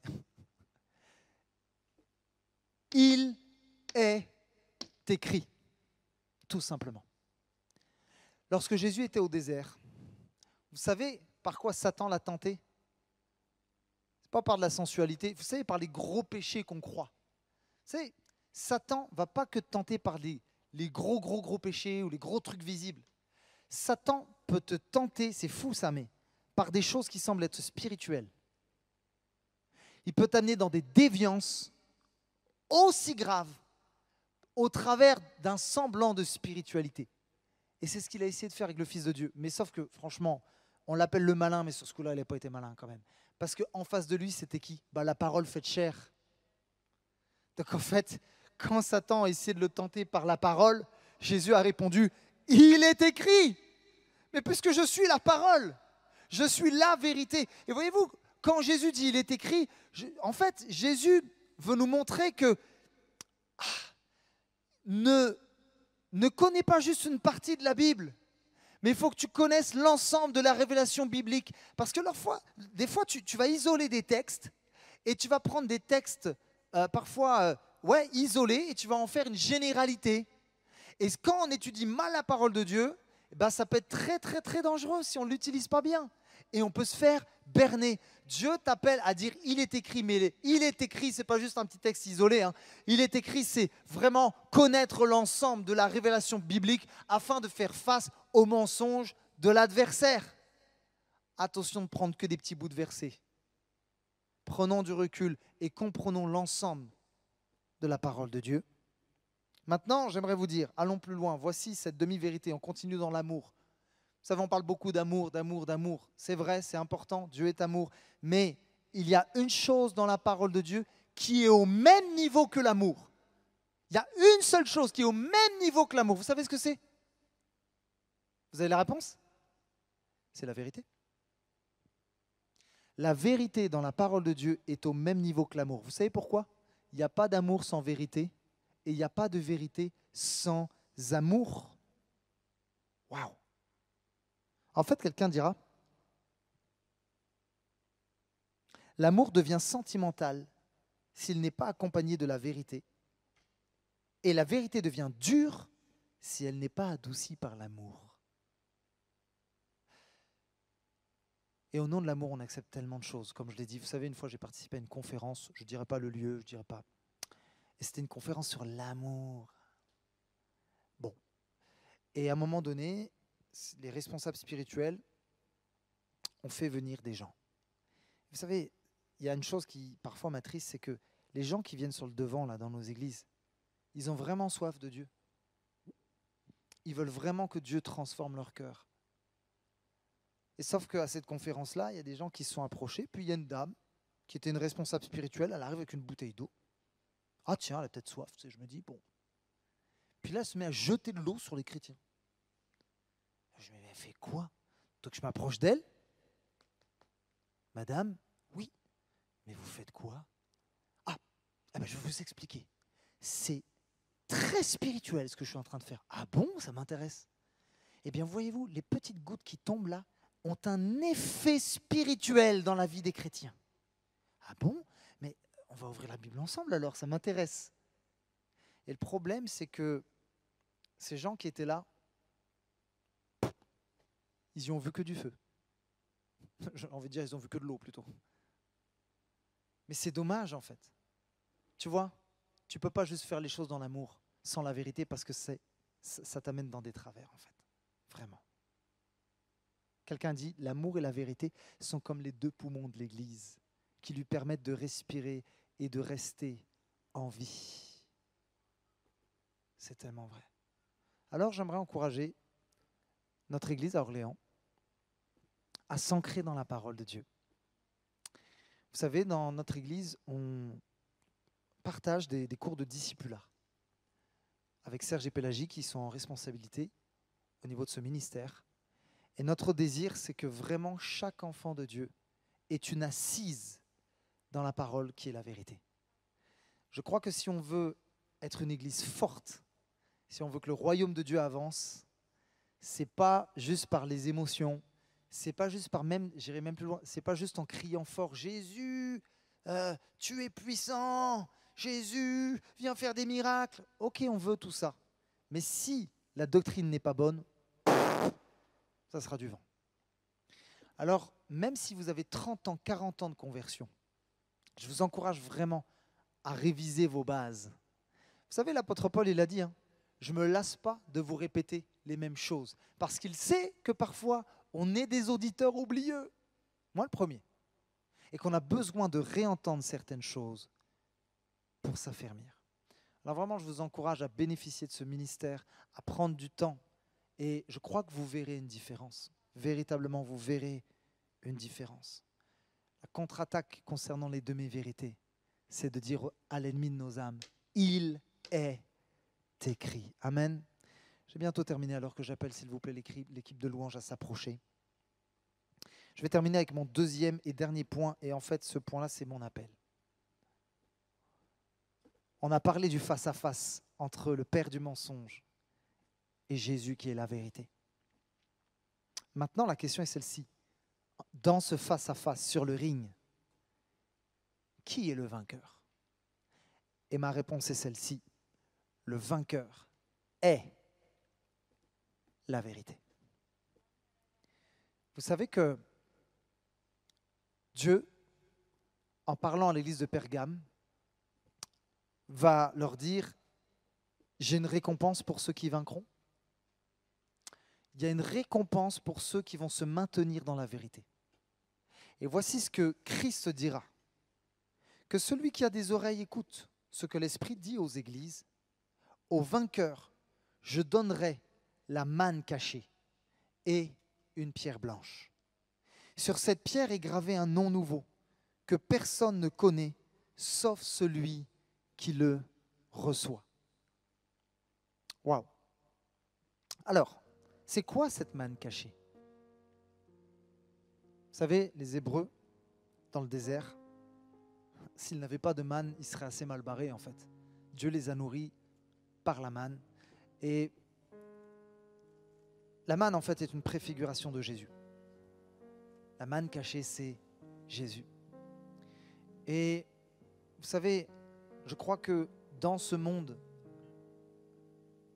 Il est écrit, tout simplement. Lorsque Jésus était au désert, vous savez par quoi Satan l'a tenté? Ce n'est pas par de la sensualité, vous savez, par les gros péchés qu'on croit. Vous savez, Satan ne va pas que te tenter par les les gros péchés ou les gros trucs visibles. Satan peut te tenter, c'est fou ça, mais par des choses qui semblent être spirituelles. Il peut t'amener dans des déviances aussi graves au travers d'un semblant de spiritualité. Et c'est ce qu'il a essayé de faire avec le Fils de Dieu. Mais sauf que, franchement, on l'appelle le malin, mais sur ce coup-là, il n'a pas été malin quand même. Parce qu'en face de lui, c'était qui? La parole faite chair. Donc en fait, quand Satan a essayé de le tenter par la parole, Jésus a répondu, il est écrit. Mais puisque je suis la parole, je suis la vérité. Et voyez-vous, quand Jésus dit il est écrit, en fait, Jésus veut nous montrer que ne connais pas juste une partie de la Bible, mais il faut que tu connaisses l'ensemble de la révélation biblique. Parce que des fois, tu vas isoler des textes et tu vas prendre des textes parfois isolés et tu vas en faire une généralité. Et quand on étudie mal la parole de Dieu, ça peut être très, très, très dangereux si on ne l'utilise pas bien. Et on peut se faire berner. Dieu t'appelle à dire il est écrit, mais il est écrit, ce n'est pas juste un petit texte isolé. Il est écrit, c'est vraiment connaître l'ensemble de la révélation biblique afin de faire face aux mensonges de l'adversaire. Attention de prendre que des petits bouts de versets. Prenons du recul et comprenons l'ensemble de la parole de Dieu. Maintenant, j'aimerais vous dire, allons plus loin. Voici cette demi-vérité. On continue dans l'amour. Vous savez, on parle beaucoup d'amour, d'amour, d'amour. C'est vrai, c'est important. Dieu est amour. Mais il y a une chose dans la parole de Dieu qui est au même niveau que l'amour. Il y a une seule chose qui est au même niveau que l'amour. Vous savez ce que c'est? Vous avez la réponse? C'est la vérité. La vérité dans la parole de Dieu est au même niveau que l'amour. Vous savez pourquoi? Il n'y a pas d'amour sans vérité. Et il n'y a pas de vérité sans amour. Waouh! En fait, quelqu'un dira, l'amour devient sentimental s'il n'est pas accompagné de la vérité. Et la vérité devient dure si elle n'est pas adoucie par l'amour. Et au nom de l'amour, on accepte tellement de choses. Comme je l'ai dit, vous savez, une fois j'ai participé à une conférence, je ne dirais pas le lieu, je ne dirais pas. Et c'était une conférence sur l'amour. Bon. Et à un moment donné, les responsables spirituels ont fait venir des gens. Vous savez, il y a une chose qui parfois m'attriste, c'est que les gens qui viennent sur le devant là, dans nos églises, ils ont vraiment soif de Dieu. Ils veulent vraiment que Dieu transforme leur cœur. Et sauf qu'à cette conférence-là, il y a des gens qui se sont approchés, puis il y a une dame qui était une responsable spirituelle, elle arrive avec une bouteille d'eau. Ah tiens, elle a peut-être soif, tu sais, je me dis, bon. Puis là, elle se met à jeter de l'eau sur les chrétiens. Je me dis, mais elle fait quoi? Donc je m'approche d'elle. Madame, oui, mais vous faites quoi? Ah, je vais vous expliquer. C'est très spirituel ce que je suis en train de faire. Ah bon, ça m'intéresse. Eh bien, voyez-vous, les petites gouttes qui tombent là ont un effet spirituel dans la vie des chrétiens. Ah bon? Mais on va ouvrir la Bible ensemble alors, ça m'intéresse. Et le problème, c'est que ces gens qui étaient là, ils y ont vu que du feu. J'ai envie de dire, ils ont vu que de l'eau plutôt. Mais c'est dommage en fait. Tu vois, tu ne peux pas juste faire les choses dans l'amour, sans la vérité, parce que ça t'amène dans des travers en fait. Vraiment. Quelqu'un dit, l'amour et la vérité sont comme les deux poumons de l'Église, qui lui permettent de respirer et de rester en vie. C'est tellement vrai. Alors j'aimerais encourager notre Église à Orléans à s'ancrer dans la parole de Dieu. Vous savez, dans notre Église, on partage des cours de discipulat avec Serge et Pélagie qui sont en responsabilité au niveau de ce ministère. Et notre désir, c'est que vraiment chaque enfant de Dieu ait une assise dans la parole qui est la vérité. Je crois que si on veut être une Église forte, si on veut que le royaume de Dieu avance, c'est pas juste par les émotions, c'est pas juste par même, j'irai même plus loin, c'est pas juste en criant fort, Jésus, tu es puissant, Jésus, viens faire des miracles. Ok, on veut tout ça. Mais si la doctrine n'est pas bonne, ça sera du vent. Alors, même si vous avez 30 ans, 40 ans de conversion, je vous encourage vraiment à réviser vos bases. Vous savez, l'apôtre Paul, il a dit, je ne me lasse pas de vous répéter les mêmes choses. Parce qu'il sait que parfois, on est des auditeurs oublieux. Moi, le premier. Et qu'on a besoin de réentendre certaines choses pour s'affermir. Alors vraiment, je vous encourage à bénéficier de ce ministère, à prendre du temps. Et je crois que vous verrez une différence. Véritablement, vous verrez une différence. La contre-attaque concernant les demi-vérités, c'est de dire à l'ennemi de nos âmes, il est écrit. Amen. J'ai bientôt terminé, alors que j'appelle, s'il vous plaît, l'équipe de louange à s'approcher. Je vais terminer avec mon deuxième et dernier point, et en fait, ce point-là, c'est mon appel. On a parlé du face-à-face entre le père du mensonge et Jésus qui est la vérité. Maintenant, la question est celle-ci. Dans ce face-à-face, sur le ring, qui est le vainqueur? Et ma réponse est celle-ci. Le vainqueur est la vérité. Vous savez que Dieu, en parlant à l'église de Pergame, va leur dire, j'ai une récompense pour ceux qui vaincront. Il y a une récompense pour ceux qui vont se maintenir dans la vérité. Et voici ce que Christ dira. Que celui qui a des oreilles écoute ce que l'Esprit dit aux églises. Aux vainqueurs, je donnerai la manne cachée et une pierre blanche. Sur cette pierre est gravé un nom nouveau que personne ne connaît sauf celui qui le reçoit. Waouh! Alors, c'est quoi cette manne cachée? Vous savez, les Hébreux, dans le désert, s'ils n'avaient pas de manne, ils seraient assez mal barrés en fait. Dieu les a nourris par la manne. Et la manne, en fait, est une préfiguration de Jésus. La manne cachée, c'est Jésus. Et vous savez, je crois que dans ce monde,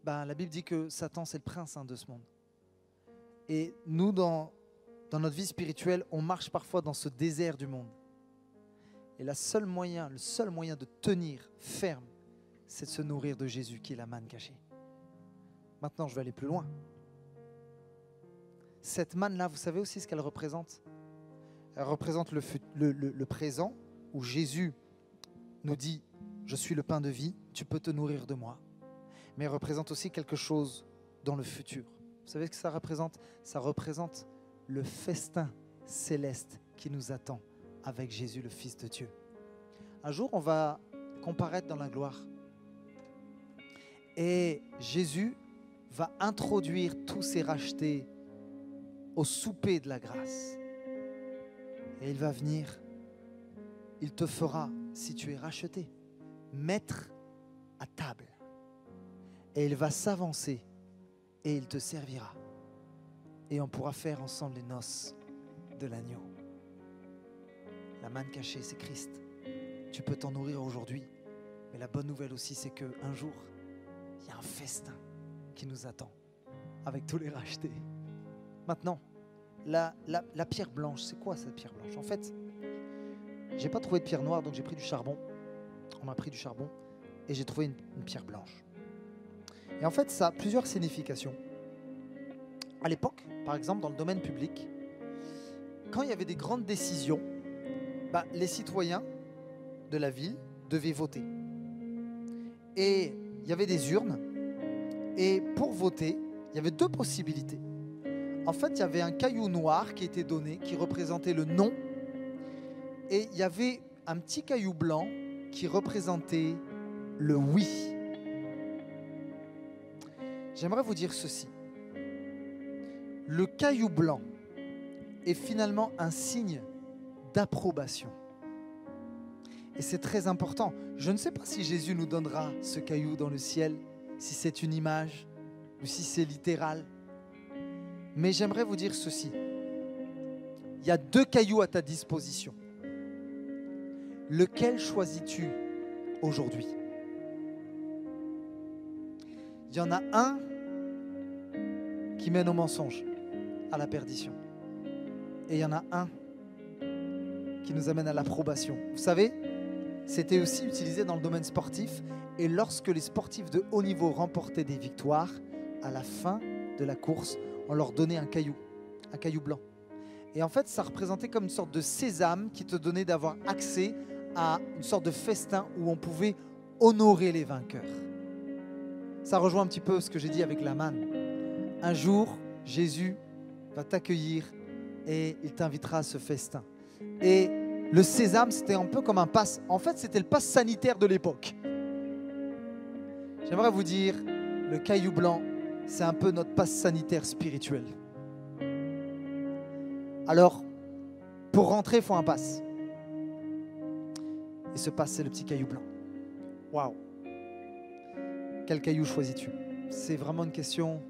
la Bible dit que Satan, c'est le prince de ce monde. Et nous, dans notre vie spirituelle, on marche parfois dans ce désert du monde. Et le seul moyen de tenir ferme, c'est de se nourrir de Jésus, qui est la manne cachée. Maintenant, je vais aller plus loin. Cette manne-là, vous savez aussi ce qu'elle représente? Elle représente le présent, où Jésus nous dit, je suis le pain de vie, tu peux te nourrir de moi. Mais elle représente aussi quelque chose dans le futur. Vous savez ce que ça représente? Ça représente le festin céleste qui nous attend avec Jésus, le Fils de Dieu. Un jour, on va comparaître dans la gloire. Et Jésus va introduire tous ses rachetés au souper de la grâce. Et il va venir, il te fera, si tu es racheté, mettre à table. Et il va s'avancer et il te servira. Et on pourra faire ensemble les noces de l'agneau. La manne cachée, c'est Christ. Tu peux t'en nourrir aujourd'hui. Mais la bonne nouvelle aussi, c'est qu'un jour, il y a un festin qui nous attend avec tous les rachetés. Maintenant, la pierre blanche, c'est quoi cette pierre blanche? En fait, j'ai pas trouvé de pierre noire, donc j'ai pris du charbon. On m'a pris du charbon et j'ai trouvé une pierre blanche. Et en fait, ça a plusieurs significations. À l'époque, par exemple, dans le domaine public, quand il y avait des grandes décisions, les citoyens de la ville devaient voter. Et il y avait des urnes. Et pour voter, il y avait deux possibilités. En fait, il y avait un caillou noir qui était donné, qui représentait le non. Et il y avait un petit caillou blanc qui représentait le oui. J'aimerais vous dire ceci. Le caillou blanc est finalement un signe d'approbation. Et c'est très important. Je ne sais pas si Jésus nous donnera ce caillou dans le ciel, si c'est une image ou si c'est littéral. Mais j'aimerais vous dire ceci. Il y a deux cailloux à ta disposition. Lequel choisis-tu aujourd'hui? Il y en a un qui mène au mensonge, à la perdition. Et il y en a un qui nous amène à l'approbation. Vous savez, C'était aussi utilisé dans le domaine sportif. Et lorsque les sportifs de haut niveau remportaient des victoires, à la fin de la course, on leur donnait un caillou blanc. Et en fait, ça représentait comme une sorte de sésame qui te donnait d'avoir accès à une sorte de festin où on pouvait honorer les vainqueurs. Ça rejoint un petit peu ce que j'ai dit avec la manne. Un jour, Jésus va t'accueillir et il t'invitera à ce festin. Et le sésame, c'était un peu comme un pass. En fait, c'était le pass sanitaire de l'époque. J'aimerais vous dire, le caillou blanc, c'est un peu notre passe sanitaire spirituel. Alors, pour rentrer, il faut un pass. Et ce pass, c'est le petit caillou blanc. Waouh! Quel caillou choisis-tu? C'est vraiment une question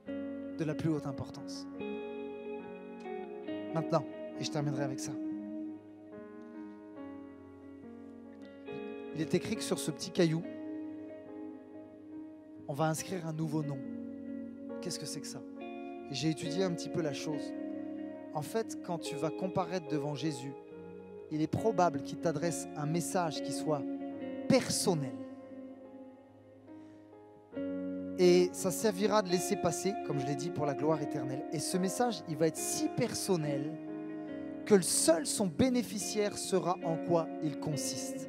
de la plus haute importance. Maintenant, et je terminerai avec ça. Il est écrit que sur ce petit caillou, on va inscrire un nouveau nom. Qu'est-ce que c'est que ça? Et j'ai étudié un petit peu la chose. En fait, quand tu vas comparaître devant Jésus, il est probable qu'il t'adresse un message qui soit personnel. Et ça servira de laisser passer, comme je l'ai dit, pour la gloire éternelle. Et ce message, il va être si personnel que seul son bénéficiaire saura en quoi il consiste.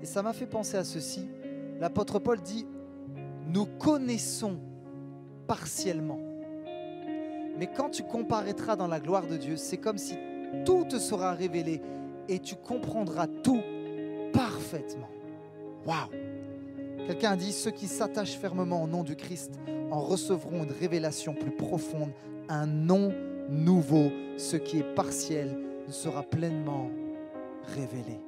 Et ça m'a fait penser à ceci. L'apôtre Paul dit: nous connaissons partiellement. Mais quand tu comparaîtras dans la gloire de Dieu, c'est comme si tout te sera révélé et tu comprendras tout parfaitement. Waouh! Quelqu'un a dit: ceux qui s'attachent fermement au nom du Christ en recevront une révélation plus profonde, un nom nouveau. Ce qui est partiel sera pleinement révélé.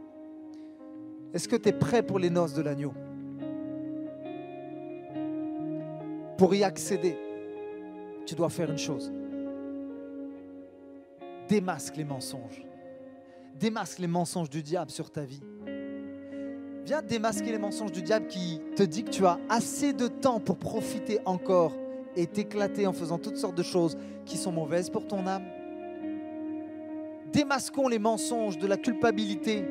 Est-ce que tu es prêt pour les noces de l'agneau? Pour y accéder, tu dois faire une chose. Démasque les mensonges. Démasque les mensonges du diable sur ta vie. Viens démasquer les mensonges du diable qui te dit que tu as assez de temps pour profiter encore et t'éclater en faisant toutes sortes de choses qui sont mauvaises pour ton âme. Démasquons les mensonges de la culpabilité.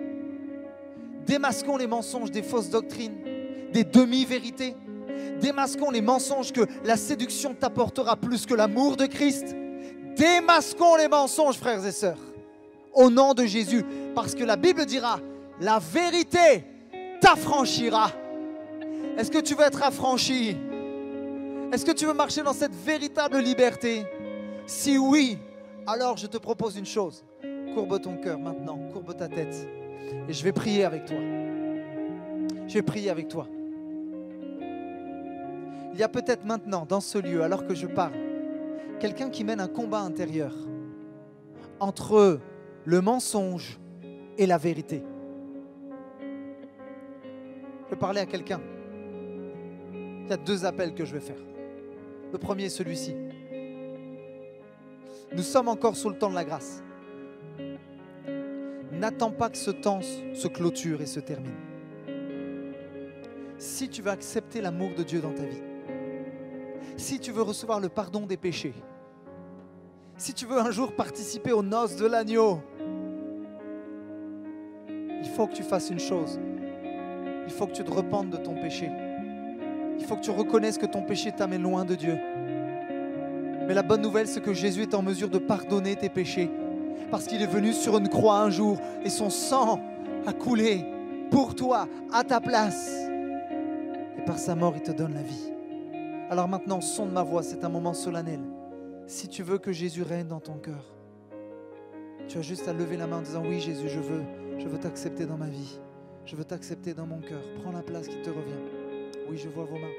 Démasquons les mensonges des fausses doctrines, des demi-vérités. Démasquons les mensonges que la séduction t'apportera plus que l'amour de Christ. Démasquons les mensonges, frères et sœurs, au nom de Jésus. Parce que la Bible dira, la vérité t'affranchira. Est-ce que tu veux être affranchi? Est-ce que tu veux marcher dans cette véritable liberté? Si oui, alors je te propose une chose. Courbe ton cœur maintenant, courbe ta tête. Et je vais prier avec toi. Je vais prier avec toi. Il y a peut-être maintenant, dans ce lieu, alors que je parle, quelqu'un qui mène un combat intérieur entre le mensonge et la vérité. Je vais parler à quelqu'un. Il y a 2 appels que je vais faire. Le premier est celui-ci. Nous sommes encore sous le temps de la grâce. N'attends pas que ce temps se clôture et se termine. Si tu veux accepter l'amour de Dieu dans ta vie, si tu veux recevoir le pardon des péchés, si tu veux un jour participer aux noces de l'agneau, il faut que tu fasses une chose. Il faut que tu te repentes de ton péché. Il faut que tu reconnaisses que ton péché t'amène loin de Dieu. Mais la bonne nouvelle, c'est que Jésus est en mesure de pardonner tes péchés. Parce qu'il est venu sur une croix un jour et son sang a coulé pour toi, à ta place. Et par sa mort, il te donne la vie. Alors maintenant, sonde ma voix, c'est un moment solennel. Si tu veux que Jésus règne dans ton cœur, tu as juste à lever la main en disant: oui Jésus, je veux t'accepter dans ma vie. Je veux t'accepter dans mon cœur. Prends la place qui te revient. Oui, je vois vos mains.